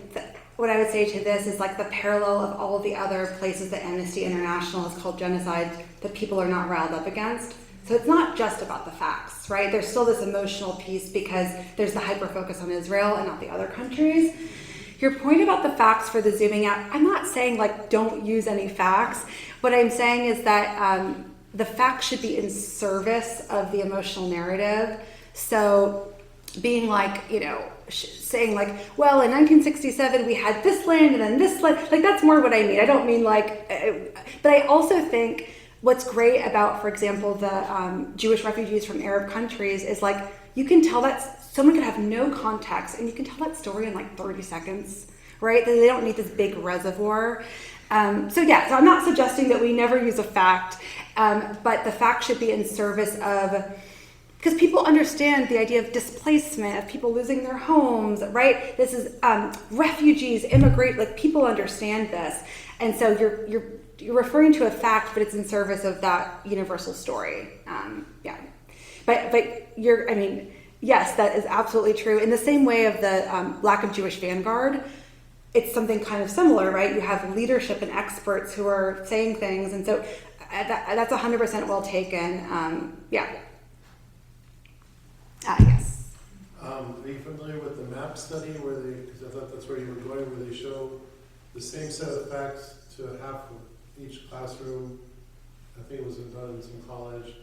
Speaker 4: would say to this is like the parallel of all of the other places that Amnesty International has called genocide that people are not riled up against. So it's not just about the facts, right? There's still this emotional piece because there's the hyper-focus on Israel and not the other countries. Your point about the facts for the zooming out, I'm not saying like don't use any facts. What I'm saying is that the facts should be in service of the emotional narrative. So being like, saying like, well, in 1967 we had this land and then this land, like that's more what I mean. I don't mean like, but I also think what's great about, for example, the Jewish refugees from Arab countries is like, you can tell that someone could have no context and you can tell that story in like 30 seconds, right? They don't need this big reservoir. So I'm not suggesting that we never use a fact, but the fact should be in service of, because people understand the idea of displacement, of people losing their homes, right? This is refugees, immigrate, like people understand this. And so you're referring to a fact, but it's in service of that universal story. But yes, that is absolutely true. In the same way of the lack of Jewish vanguard, it's something kind of similar, right? You have leadership and experts who are saying things, and so that's 100% well taken. Yes.
Speaker 10: Are you familiar with the MAP study because I thought that's where you were going, where they show the same set of facts to half of each classroom? I think it was done in some college,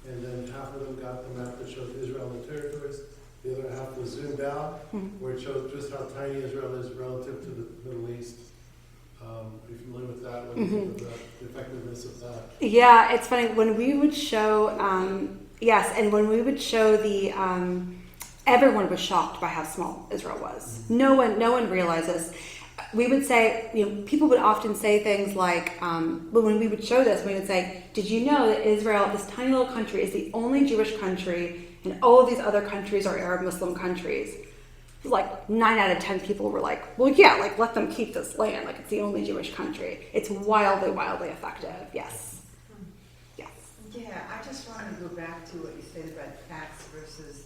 Speaker 10: and then half of them got the map that showed Israel and the territories. The other half was zoomed out, where it showed just how tiny Israel is relative to the Middle East. Are you familiar with that? What do you think of the effectiveness of that?
Speaker 4: Yeah, it's funny. When we would show, when we would show the, everyone was shocked by how small Israel was. No one realizes. We would say, people would often say things like, but when we would show this, we would say, did you know that Israel, this tiny little country, is the only Jewish country and all of these other countries are Arab Muslim countries? Like 9 out of 10 people were like, well, yeah, like let them keep this land. Like it's the only Jewish country. It's wildly, wildly effective. Yes. Yes.
Speaker 11: Yeah, I just want to go back to what you said about facts versus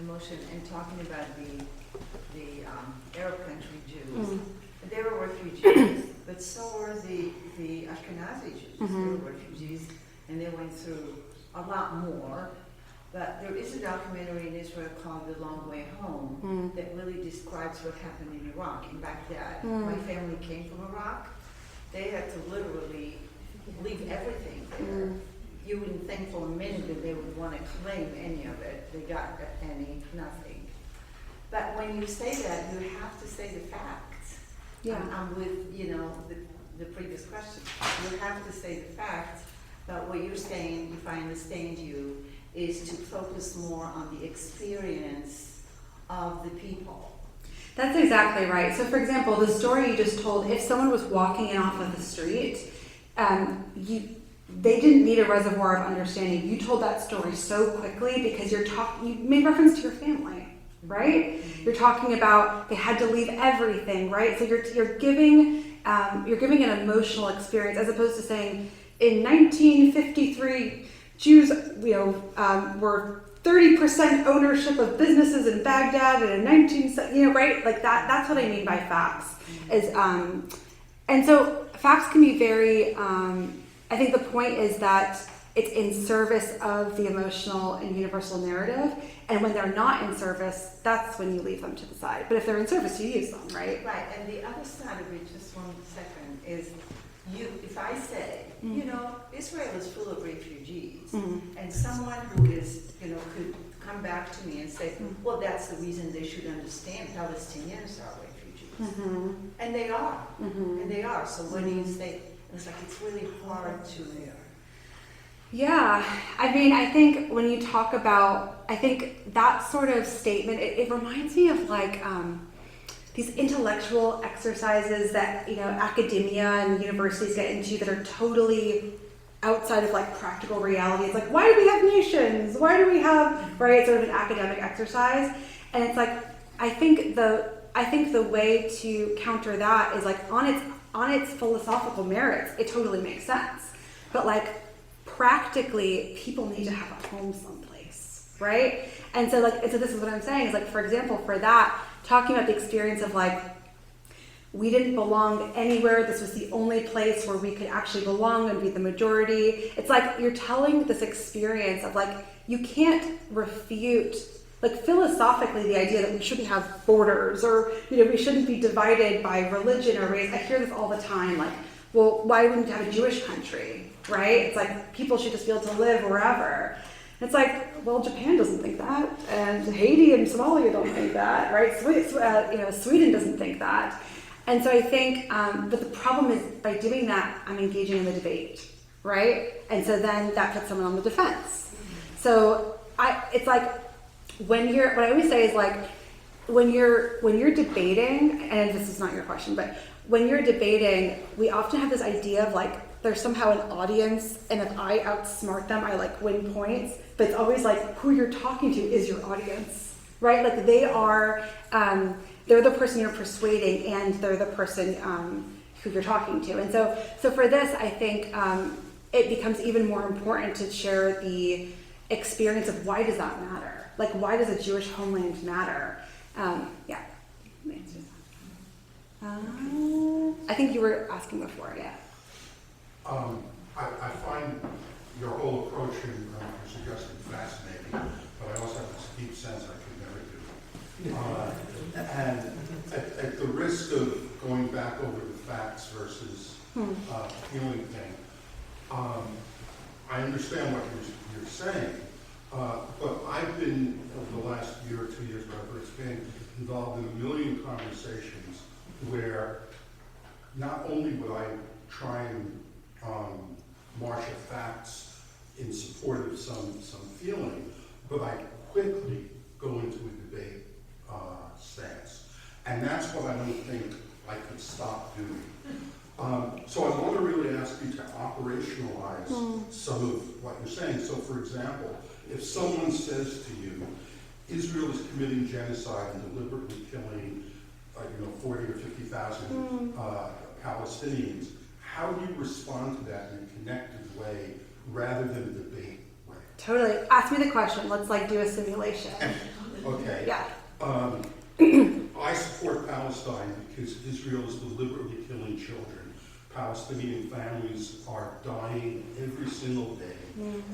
Speaker 11: emotion and talking about the Arab country Jews. They were refugees, but so were the Ashkenazi Jews. They were refugees, and they went through a lot more. But there is a documentary in Israel called The Long Way Home that really describes what happened in Iraq, in Baghdad. My family came from Iraq. They had to literally leave everything there. You wouldn't think for a minute that they would want to claim any of it. They got nothing. But when you say that, you have to say the facts.
Speaker 4: Yeah.
Speaker 11: I'm with, the previous question. You have to say the facts, but what you're saying, if I understand you, is to focus more on the experience of the people.
Speaker 4: That's exactly right. So for example, the story you just told, if someone was walking in off of the street, they didn't need a reservoir of understanding. You told that story so quickly because you made reference to your family, right? You're talking about they had to leave everything, right? So you're giving an emotional experience as opposed to saying in 1953 Jews, were 30% ownership of businesses in Baghdad, and in right? Like that. That's what I mean by facts. And so facts can be very. I think the point is that it's in service of the emotional and universal narrative, and when they're not in service, that's when you leave them to the side. But if they're in service, you use them, right?
Speaker 11: Right, and the other side of it, just 1 second, is if I say, Israel is full of refugees, and someone who is, could come back to me and say, well, that's the reason they should understand Palestinians are refugees. And they are. And they are. So what do you say? It's like, it's really hard to...
Speaker 4: Yeah, I mean, I think when you talk about, I think that sort of statement, it reminds me of like these intellectual exercises that, academia and universities get into that are totally outside of like practical reality. It's like, why do we have nations? Why do we have, right? It's sort of an academic exercise. And it's like, I think the way to counter that is like on its philosophical merits, it totally makes sense. But like practically, people need to have a home someplace, right? And so this is what I'm saying is like, for example, for that, talking about the experience of like, we didn't belong anywhere. This was the only place where we could actually belong and be the majority. It's like you're telling this experience of like, you can't refute, like philosophically, the idea that we shouldn't have borders or, we shouldn't be divided by religion or race. I hear this all the time. Like, well, why wouldn't you have a Jewish country, right? It's like people should just be able to live wherever. It's like, well, Japan doesn't think that, and Haiti and Somalia don't think that, right? Sweden doesn't think that. And so I think, but the problem is by doing that, I'm engaging in the debate, right? And so then that puts someone on the defense. So it's like what I always say is like, when you're debating, and this is not your question, but when you're debating, we often have this idea of like, there's somehow an audience, and if I outsmart them, I like win points. But it's always like who you're talking to is your audience, right? Like they are, they're the person you're persuading, and they're the person who you're talking to. And so for this, I think it becomes even more important to share the experience of why does that matter? Like why does a Jewish homeland matter? I think you were asking before, yeah.
Speaker 12: I find your whole approach and your suggestion fascinating, but I also have this deep sense I could never do. And at the risk of going back over the facts versus feeling thing, I understand what you're saying, but I've been, over the last year or 2 years, whatever it's been, involved in a million conversations where not only would I try and marshal facts in support of some feeling, but I quickly go into a debate stance. And that's what I don't think I could stop doing. So I want to really ask you to operationalize some of what you're saying. So for example, if someone says to you, Israel is committing genocide and deliberately killing 40 or 50,000 Palestinians, how do you respond to that in a connected way rather than a debate way?
Speaker 4: Totally. Ask me the question. Let's do a simulation.
Speaker 12: Okay.
Speaker 4: Yeah.
Speaker 12: I support Palestine because Israel is deliberately killing children. Palestinian families are dying every single day,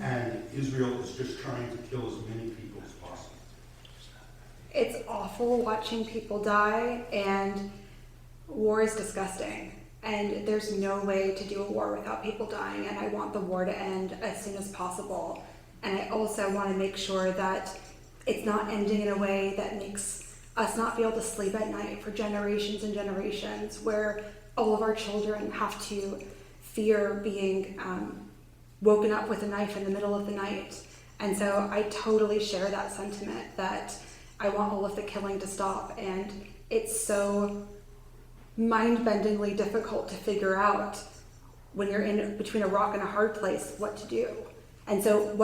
Speaker 12: and Israel is just trying to kill as many people as possible.
Speaker 4: It's awful watching people die, and war is disgusting. And there's no way to do a war without people dying, and I want the war to end as soon as possible. And I also want to make sure that it's not ending in a way that makes us not be able to sleep at night for generations and generations, where all of our children have to fear being woken up with a knife in the middle of the night. And so I totally share that sentiment that I want all of the killing to stop, and it's so mind-bendingly difficult to figure out when you're in between a rock and a hard place, what to do. And so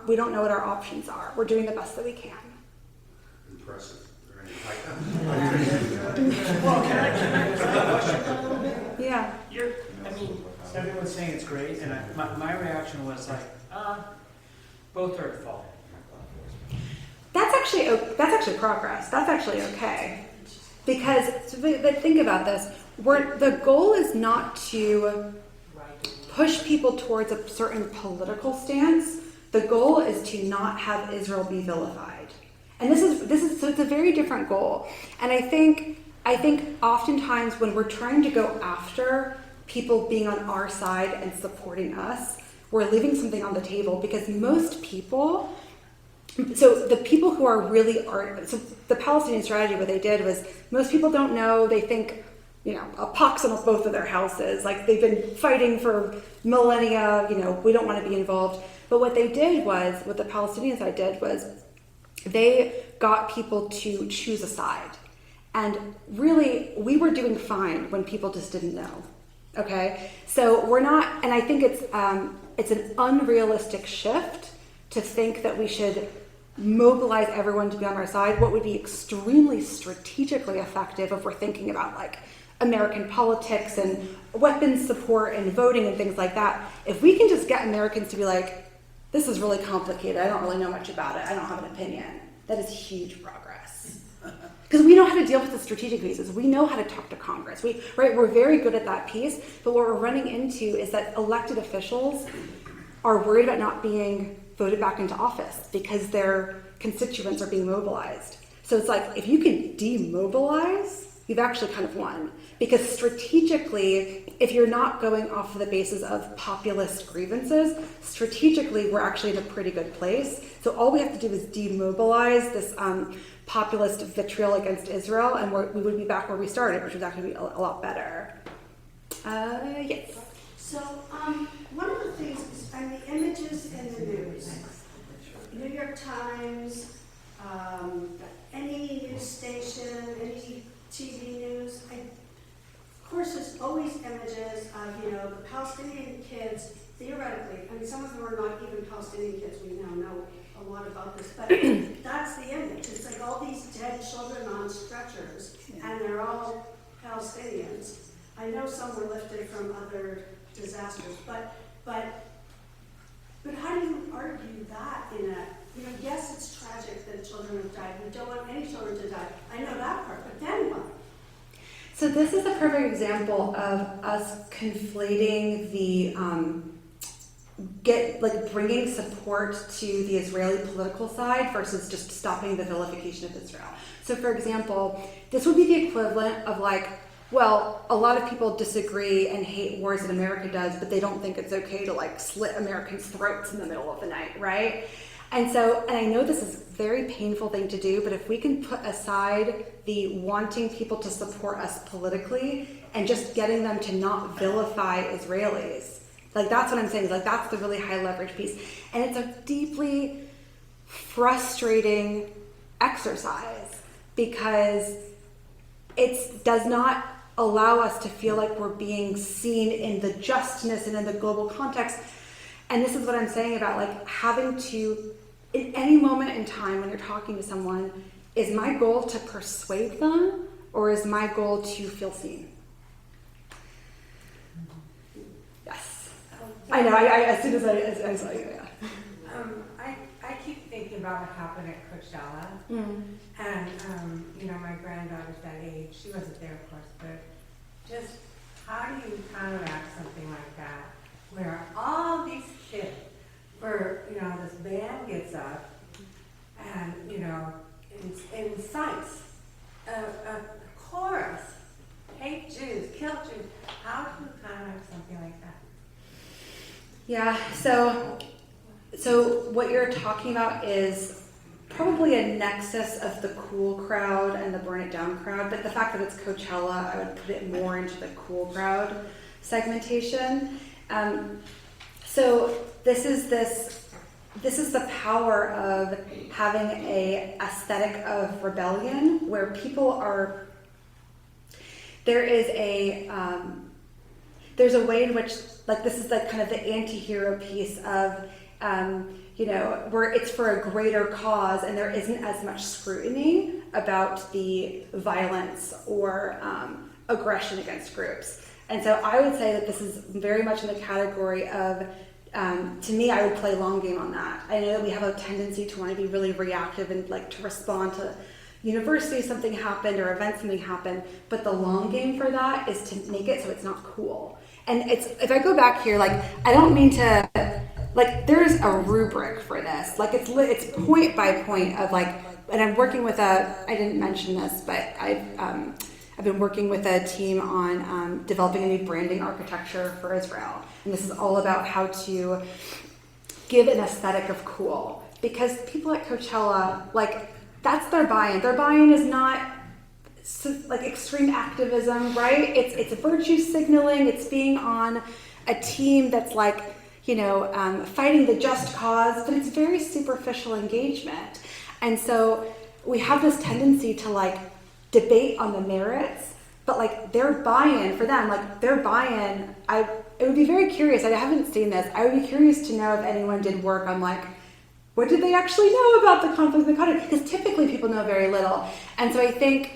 Speaker 4: we don't know what our options are. We're doing the best that we can.
Speaker 12: Impressive.
Speaker 8: Well, can I ask a question a little bit?
Speaker 4: Yeah.
Speaker 8: Everyone's saying it's great, and my reaction was like, both are at fault.
Speaker 4: That's actually progress. That's actually okay. Because, but think about this. The goal is not to push people towards a certain political stance. The goal is to not have Israel be vilified. And so it's a very different goal. And I think oftentimes when we're trying to go after people being on our side and supporting us, we're leaving something on the table, because most people, so the people who are so the Palestinian strategy, what they did was, most people don't know, they think, a pox on both of their houses, like they've been fighting for millennia, we don't want to be involved. But what the Palestinian side did was, they got people to choose a side. And really, we were doing fine when people just didn't know. Okay? So we're not, and I think it's an unrealistic shift to think that we should mobilize everyone to be on our side. What would be extremely strategically effective, if we're thinking about like American politics and weapons support and voting and things like that, if we can just get Americans to be like, this is really complicated, I don't really know much about it, I don't have an opinion, that is huge progress. Because we know how to deal with the strategic pieces. We know how to talk to Congress. We're very good at that piece, but what we're running into is that elected officials are worried about not being voted back into office because their constituents are being mobilized. So it's like, if you can demobilize, you've actually kind of won. Because strategically, if you're not going off of the basis of populist grievances, strategically, we're actually in a pretty good place. So all we have to do is demobilize this populist vitriol against Israel, and we would be back where we started, which would actually be a lot better. Yes?
Speaker 13: So one of the things is the images in the news. New York Times, any news station, any TV news, of course there's always images of, the Palestinian kids, theoretically, some of them are not even Palestinian kids, we now know a lot about this, but that's the image. It's like all these dead children on stretchers, and they're all Palestinians. I know some were lifted from other disasters, but how do you argue that in a, yes, it's tragic that children have died. We don't want any children to die. I know that part, but then what?
Speaker 4: So this is a perfect example of us conflating the bringing support to the Israeli political side versus just stopping the vilification of Israel. So for example, this would be the equivalent of a lot of people disagree and hate wars that America does, but they don't think it's okay to slit Americans' throats in the middle of the night, right? And I know this is a very painful thing to do, but if we can put aside the wanting people to support us politically and just getting them to not vilify Israelis, that's what I'm saying, that's the really high leverage piece. And it's a deeply frustrating exercise because it does not allow us to feel like we're being seen in the justness and in the global context. And this is what I'm saying about having to, in any moment in time when you're talking to someone, is my goal to persuade them or is my goal to feel seen? Yes. I know, as soon as I saw you, yeah.
Speaker 14: I keep thinking about what happened at Coachella. And, my granddaughter's that age. She wasn't there, of course, but just how do you counteract something like that where all these kids, where, this band gets up and, incites a chorus, hate Jews, kill Jews. How do you counteract something like that?
Speaker 4: Yeah, so what you're talking about is probably a nexus of the cool crowd and the burn it down crowd, but the fact that it's Coachella, I would put it more into the cool crowd segmentation. So this is the power of having a aesthetic of rebellion where people are, there is there's a way in which, like, this is like kind of the anti-hero piece of, where it's for a greater cause and there isn't as much scrutiny about the violence or aggression against groups. And so I would say that this is very much in the category of, to me, I would play long game on that. I know that we have a tendency to want to be really reactive and like to respond to university, something happened, or event, something happened, but the long game for that is to make it so it's not cool. And it's, if I go back here, like, I don't mean to, like, there's a rubric for this. Like, it's point by point of like, and I'm working with I didn't mention this, but I've been working with a team on developing a new branding architecture for Israel. And this is all about how to give an aesthetic of cool. Because people at Coachella, like, that's their buy-in. Their buy-in is not like extreme activism, right? It's virtue signaling. It's being on a team that's like, fighting the just cause, but it's very superficial engagement. And so we have this tendency to like debate on the merits, but like their buy-in for them, like their buy-in, it would be very curious. I haven't seen this. I would be curious to know if anyone did work on like, what did they actually know about the conflict in the country? Because typically people know very little. And so I think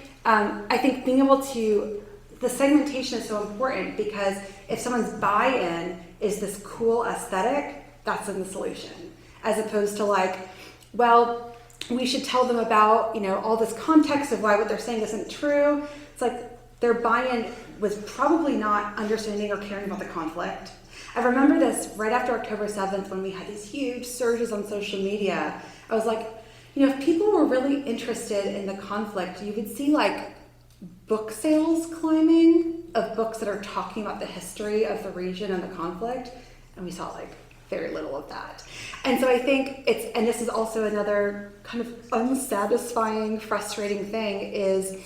Speaker 4: being able to, the segmentation is so important because if someone's buy-in is this cool aesthetic, that's in the solution. As opposed to like, well, we should tell them about, all this context of why what they're saying isn't true. It's like their buy-in was probably not understanding or caring about the conflict. I remember this right after October 7th when we had these huge surges on social media. I was like, if people were really interested in the conflict, you would see like book sales climbing of books that are talking about the history of the region and the conflict. And we saw like very little of that. And so I think and this is also another kind of unsatisfying, frustrating thing is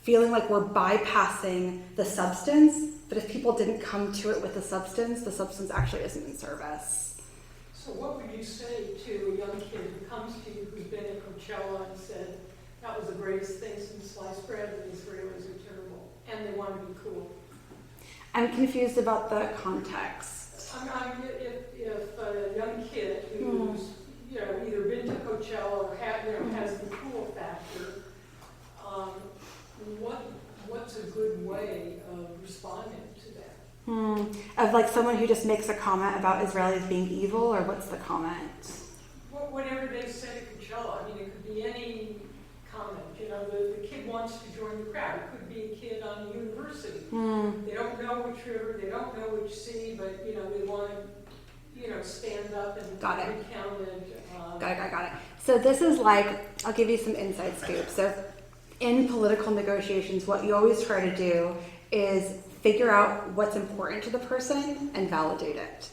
Speaker 4: feeling like we're bypassing the substance, but if people didn't come to it with the substance actually isn't in service.
Speaker 15: So what would you say to a young kid who comes to you who's been at Coachella and said, that was the greatest thing since sliced bread and the Israelis are terrible, and they want to be cool?
Speaker 4: I'm confused about the context.
Speaker 15: If a young kid who's either been to Coachella or has the cool factor, what's a good way of responding to that?
Speaker 4: Of like someone who just makes a comment about Israelis being evil, or what's the comment?
Speaker 15: Whatever they say at Coachella, it could be any comment. The kid wants to join the crowd. It could be a kid on a university. They don't know which river, they don't know which sea, but they want to stand up and recount it.
Speaker 4: Got it. So this is like, I'll give you some inside scoop. So in political negotiations, what you always try to do is figure out what's important to the person and validate it.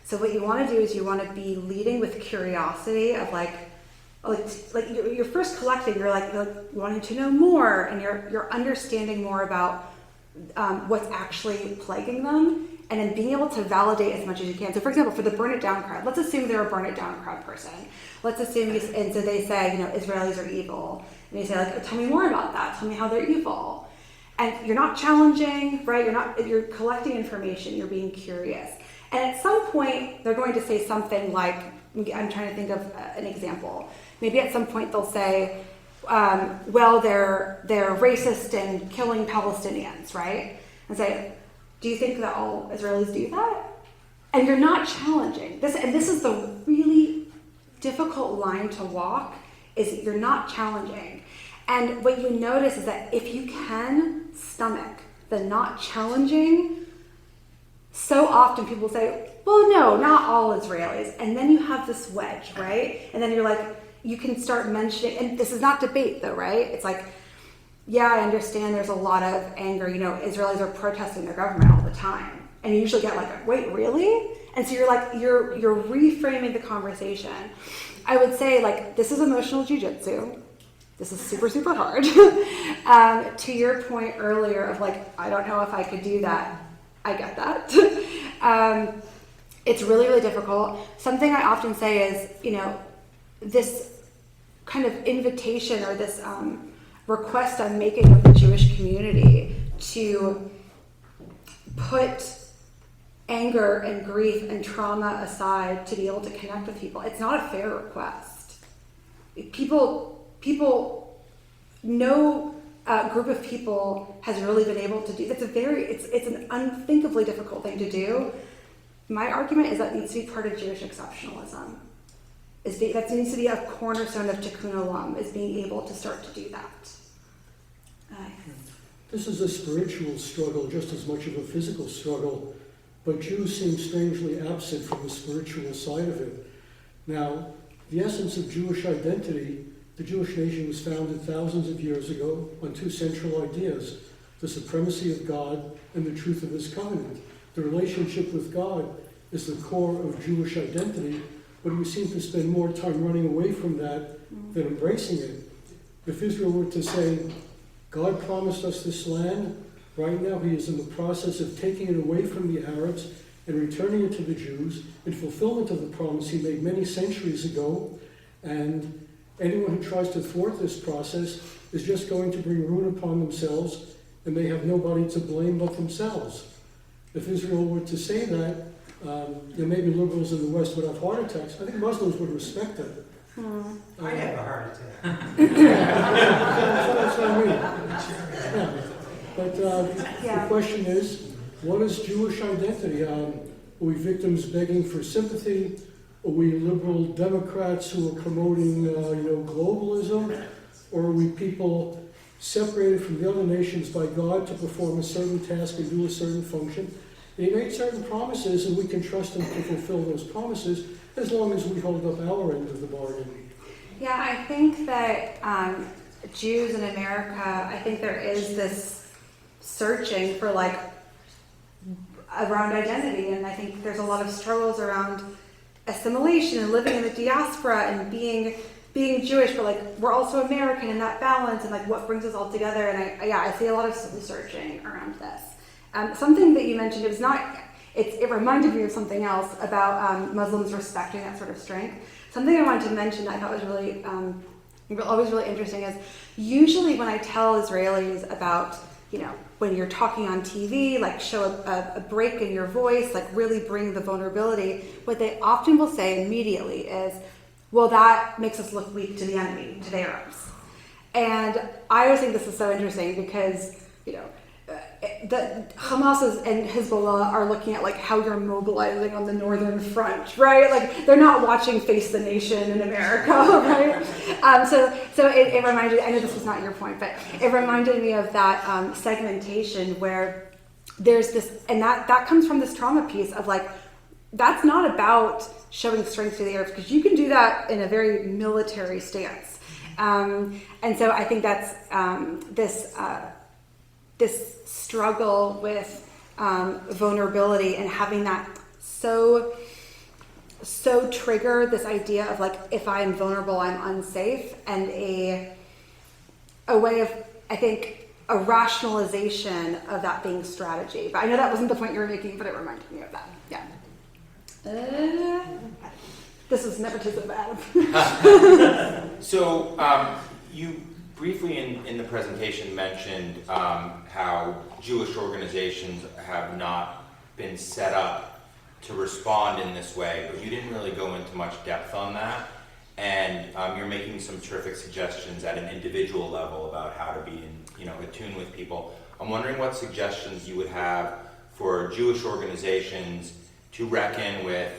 Speaker 4: So what you want to do is you want to be leading with curiosity of like you're first collecting, you're like wanting to know more, and you're understanding more about what's actually plaguing them, and then being able to validate as much as you can. So for example, for the burn it down crowd, let's assume they're a burn it down crowd person. Let's assume, and so they say, Israelis are evil. And you say like, tell me more about that. Tell me how they're evil. And you're not challenging, right? You're collecting information. You're being curious. And at some point, they're going to say something like, I'm trying to think of an example. Maybe at some point they'll say, well, they're racist and killing Palestinians, right? And say, do you think that all Israelis do that? And you're not challenging. This is the really difficult line to walk, is you're not challenging. And what you notice is that if you can stomach the not challenging, so often people say, well, no, not all Israelis. And then you have this wedge, right? And then you're like, you can start mentioning, and this is not debate though, right? It's like, yeah, I understand there's a lot of anger. Israelis are protesting their government all the time. And you usually get like, wait, really? And so you're like, you're reframing the conversation. I would say like, this is emotional jujitsu. This is super, super hard. To your point earlier of like, I don't know if I could do that. I get that. It's really, really difficult. Something I often say is, this kind of invitation or this request I'm making of the Jewish community to put anger and grief and trauma aside to be able to connect with people. It's not a fair request. No group of people has really been able to do. It's an unthinkably difficult thing to do. My argument is that needs to be part of Jewish exceptionalism. That needs to be a cornerstone of Tikkun Olam, is being able to start to do that.
Speaker 16: This is a spiritual struggle just as much of a physical struggle, but Jews seem strangely absent from the spiritual side of it. Now, the essence of Jewish identity, the Jewish nation was founded thousands of years ago on two central ideas: the supremacy of God and the truth of His covenant. The relationship with God is the core of Jewish identity, but we seem to spend more time running away from that than embracing it. If Israel were to say, God promised us this land, right now He is in the process of taking it away from the Arabs and returning it to the Jews in fulfillment of the promise He made many centuries ago, and anyone who tries to thwart this process is just going to bring ruin upon themselves, and they have nobody to blame but themselves. If Israel were to say that, maybe liberals in the West would have heart attacks. I think Muslims would respect it.
Speaker 8: I'd have a heart attack.
Speaker 16: That's what I mean. Yeah. But the question is, what is Jewish identity? Are we victims begging for sympathy? Are we liberal Democrats who are promoting, globalism? Or are we people separated from the other nations by God to perform a certain task and do a certain function? He made certain promises, and we can trust Him to fulfill those promises as long as we hold up our end of the bargain.
Speaker 4: Yeah, I think that Jews in America, I think there is this searching for around identity, and I think there's a lot of struggles around assimilation and living in the diaspora and being Jewish, but we're also American, and that balance and what brings us all together. And I see a lot of searching around this. Something that you mentioned, it reminded me of something else about Muslims respecting that sort of strength. Something I wanted to mention that I thought was really, always really interesting is usually when I tell Israelis about, when you're talking on TV, show a break in your voice, really bring the vulnerability, what they often will say immediately is, well, that makes us look weak to the enemy, to the Arabs. And I always think this is so interesting because, the Hamas and Hezbollah are looking at how you're mobilizing on the northern front, right? They're not watching Face the Nation in America, right? So it reminded, I know this was not your point, but it reminded me of that segmentation where there's this, and that comes from this trauma piece of that's not about showing strength to the Arabs, because you can do that in a very military stance. And so I think that's this struggle with vulnerability and having that so trigger this idea of if I'm vulnerable, I'm unsafe, and a way of, I think, a rationalization of that being strategy. But I know that wasn't the point you were making, but it reminded me of that. Yeah. This is nepotism, Adam.
Speaker 2: So you briefly in the presentation mentioned how Jewish organizations have not been set up to respond in this way, but you didn't really go into much depth on that. And you're making some terrific suggestions at an individual level about how to be attuned with people. I'm wondering what suggestions you would have for Jewish organizations to reckon with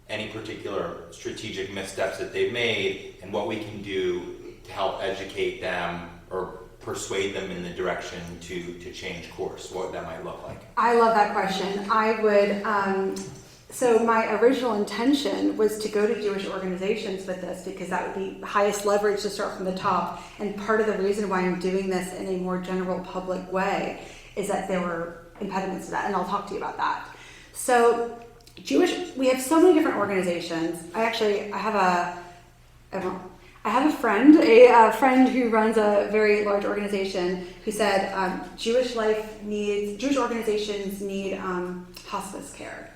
Speaker 2: any particular strategic missteps that they've made, and what we can do to help educate them or persuade them in the direction to change course, what that might look like.
Speaker 4: I love that question. I would, so my original intention was to go to Jewish organizations with this, because that would be highest leverage to start from the top. And part of the reason why I'm doing this in a more general public way is that there were impediments to that, and I'll talk to you about that. So we have so many different organizations. I have a friend who runs a very large organization who said Jewish organizations need hospice care,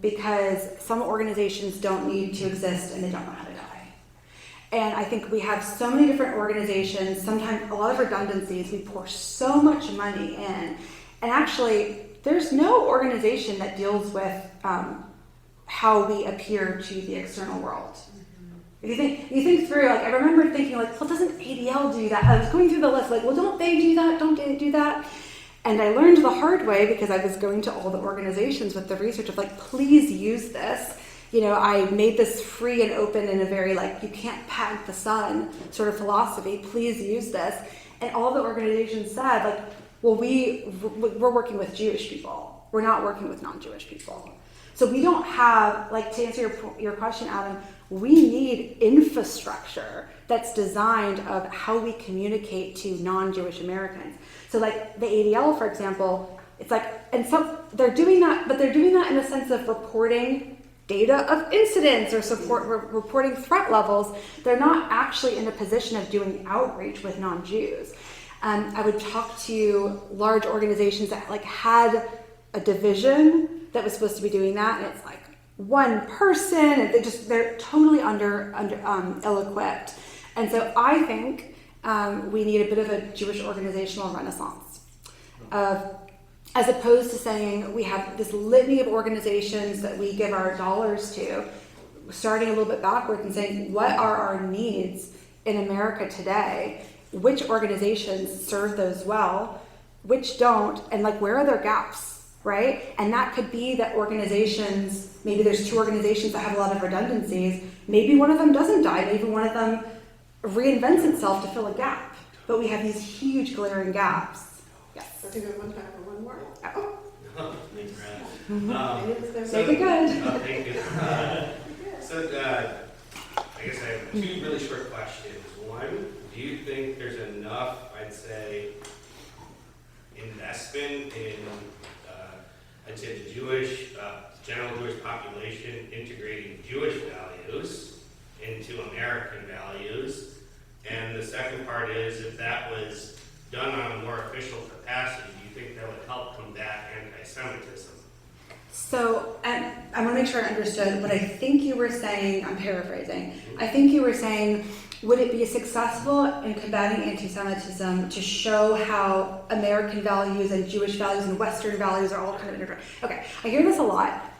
Speaker 4: because some organizations don't need to exist and they don't know how to die. And I think we have so many different organizations, sometimes a lot of redundancies. We pour so much money in, and actually there's no organization that deals with how we appear to the external world. If you think through, like, I remember thinking, like, well, doesn't ADL do that? I was going through the list, like, well, don't they do that? Don't they do that? And I learned the hard way because I was going to all the organizations with the research of, like, please use this. You know, I made this free and open in a very, like, you can't patent the sun sort of philosophy. Please use this. And all the organizations said, like, well, we're working with Jewish people. We're not working with non-Jewish people. So we don't have, like, to answer your question, Adam, we need infrastructure that's designed of how we communicate to non-Jewish Americans. So, like, the ADL, for example, it's like, and some, they're doing that, but they're doing that in the sense of reporting data of incidents or reporting threat levels. They're not actually in a position of doing outreach with non-Jews. I would talk to large organizations that, like, had a division that was supposed to be doing that, and it's like one person, and they're totally under ill-equipped. And so I think we need a bit of a Jewish organizational renaissance, as opposed to saying we have this litany of organizations that we give our dollars to, starting a little bit backwards and saying, what are our needs in America today? Which organizations serve those well? Which don't? And, like, where are their gaps? Right? And that could be that organizations, maybe there's two organizations that have a lot of redundancies. Maybe one of them doesn't die. Maybe one of them reinvents itself to fill a gap. But we have these huge glaring gaps. Yes.
Speaker 6: I think we have one time for one more.
Speaker 4: Oh.
Speaker 5: Thanks, Brad.
Speaker 4: Make it good.
Speaker 5: Thank you. I guess I have two really short questions. One, do you think there's enough, I'd say, investment in I'd say the general Jewish population integrating Jewish values into American values? And the second part is, if that was done on a more official capacity, do you think that would help combat anti-Semitism?
Speaker 4: So, and I want to make sure I understood what I think you were saying. I'm paraphrasing. I think you were saying, would it be successful in combating anti-Semitism to show how American values and Jewish values and Western values are all kind of intertwined? Okay, I hear this a lot.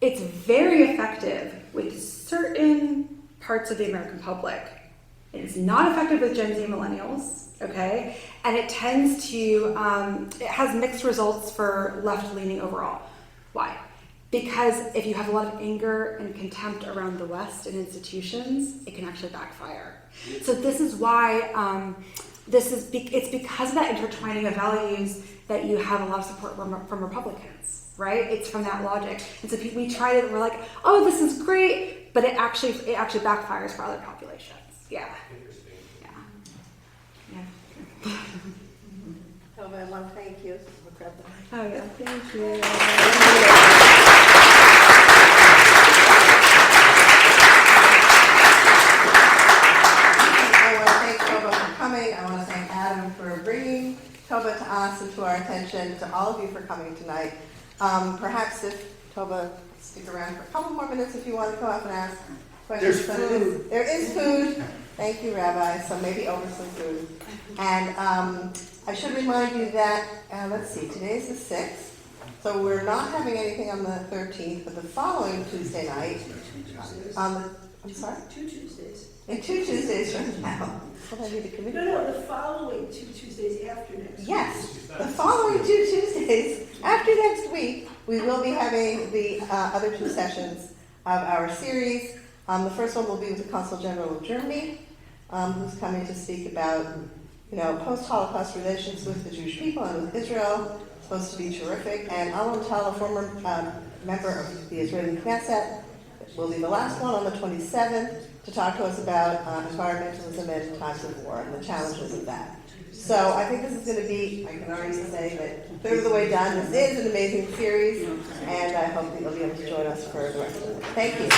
Speaker 4: It's very effective with certain parts of the American public. It's not effective with Gen Z millennials, okay? And it tends to, it has mixed results for left-leaning overall. Why? Because if you have a lot of anger and contempt around the West and institutions, it can actually backfire. So this is why it's because of that intertwining of values that you have a lot of support from Republicans, right? It's from that logic. And so we try to, we're like, oh, this is great, but it actually backfires for other populations. Yeah.
Speaker 5: Interesting.
Speaker 4: Yeah.
Speaker 6: Toba, I want to thank you. We'll grab the mic.
Speaker 4: Oh yeah, thank you.
Speaker 6: I want to thank Toba for coming. I want to thank Adam for bringing Toba to us and to our attention, to all of you for coming tonight. Perhaps if Toba, stick around for a couple more minutes if you want to come up and ask questions.
Speaker 1: There's food.
Speaker 6: There is food. Thank you, Rabbi. So maybe over some food. And I should remind you that, let's see, today's the 6th. So we're not having anything on the 13th, but the following Tuesday night, I'm sorry?
Speaker 13: 2 Tuesdays.
Speaker 6: In 2 Tuesdays from now. Will I be the committee?
Speaker 13: No, the following 2 Tuesdays after next.
Speaker 6: Yes, the following 2 Tuesdays after next week, we will be having the other 2 sessions of our series. The first one will be with the Consul General of Germany, who's coming to speak about, post-Holocaust relations with the Jewish people and with Israel. It's supposed to be terrific. And Alon Tal, a former member of the Israeli Knesset, will be the last one on the 27th to talk to us about environmentalism in times of war and the challenges of that. So I think this is going to be, I can already say that third of the way done. This is an amazing series, and I hope that you'll be able to join us for the rest of it. Thank you.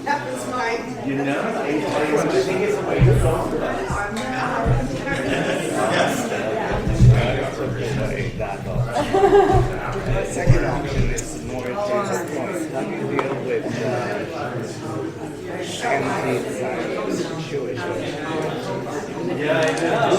Speaker 6: That was mine.
Speaker 1: You know, I think it's a way to talk about it. The second option is more to just how do you deal with anti-Zionism, Yeah.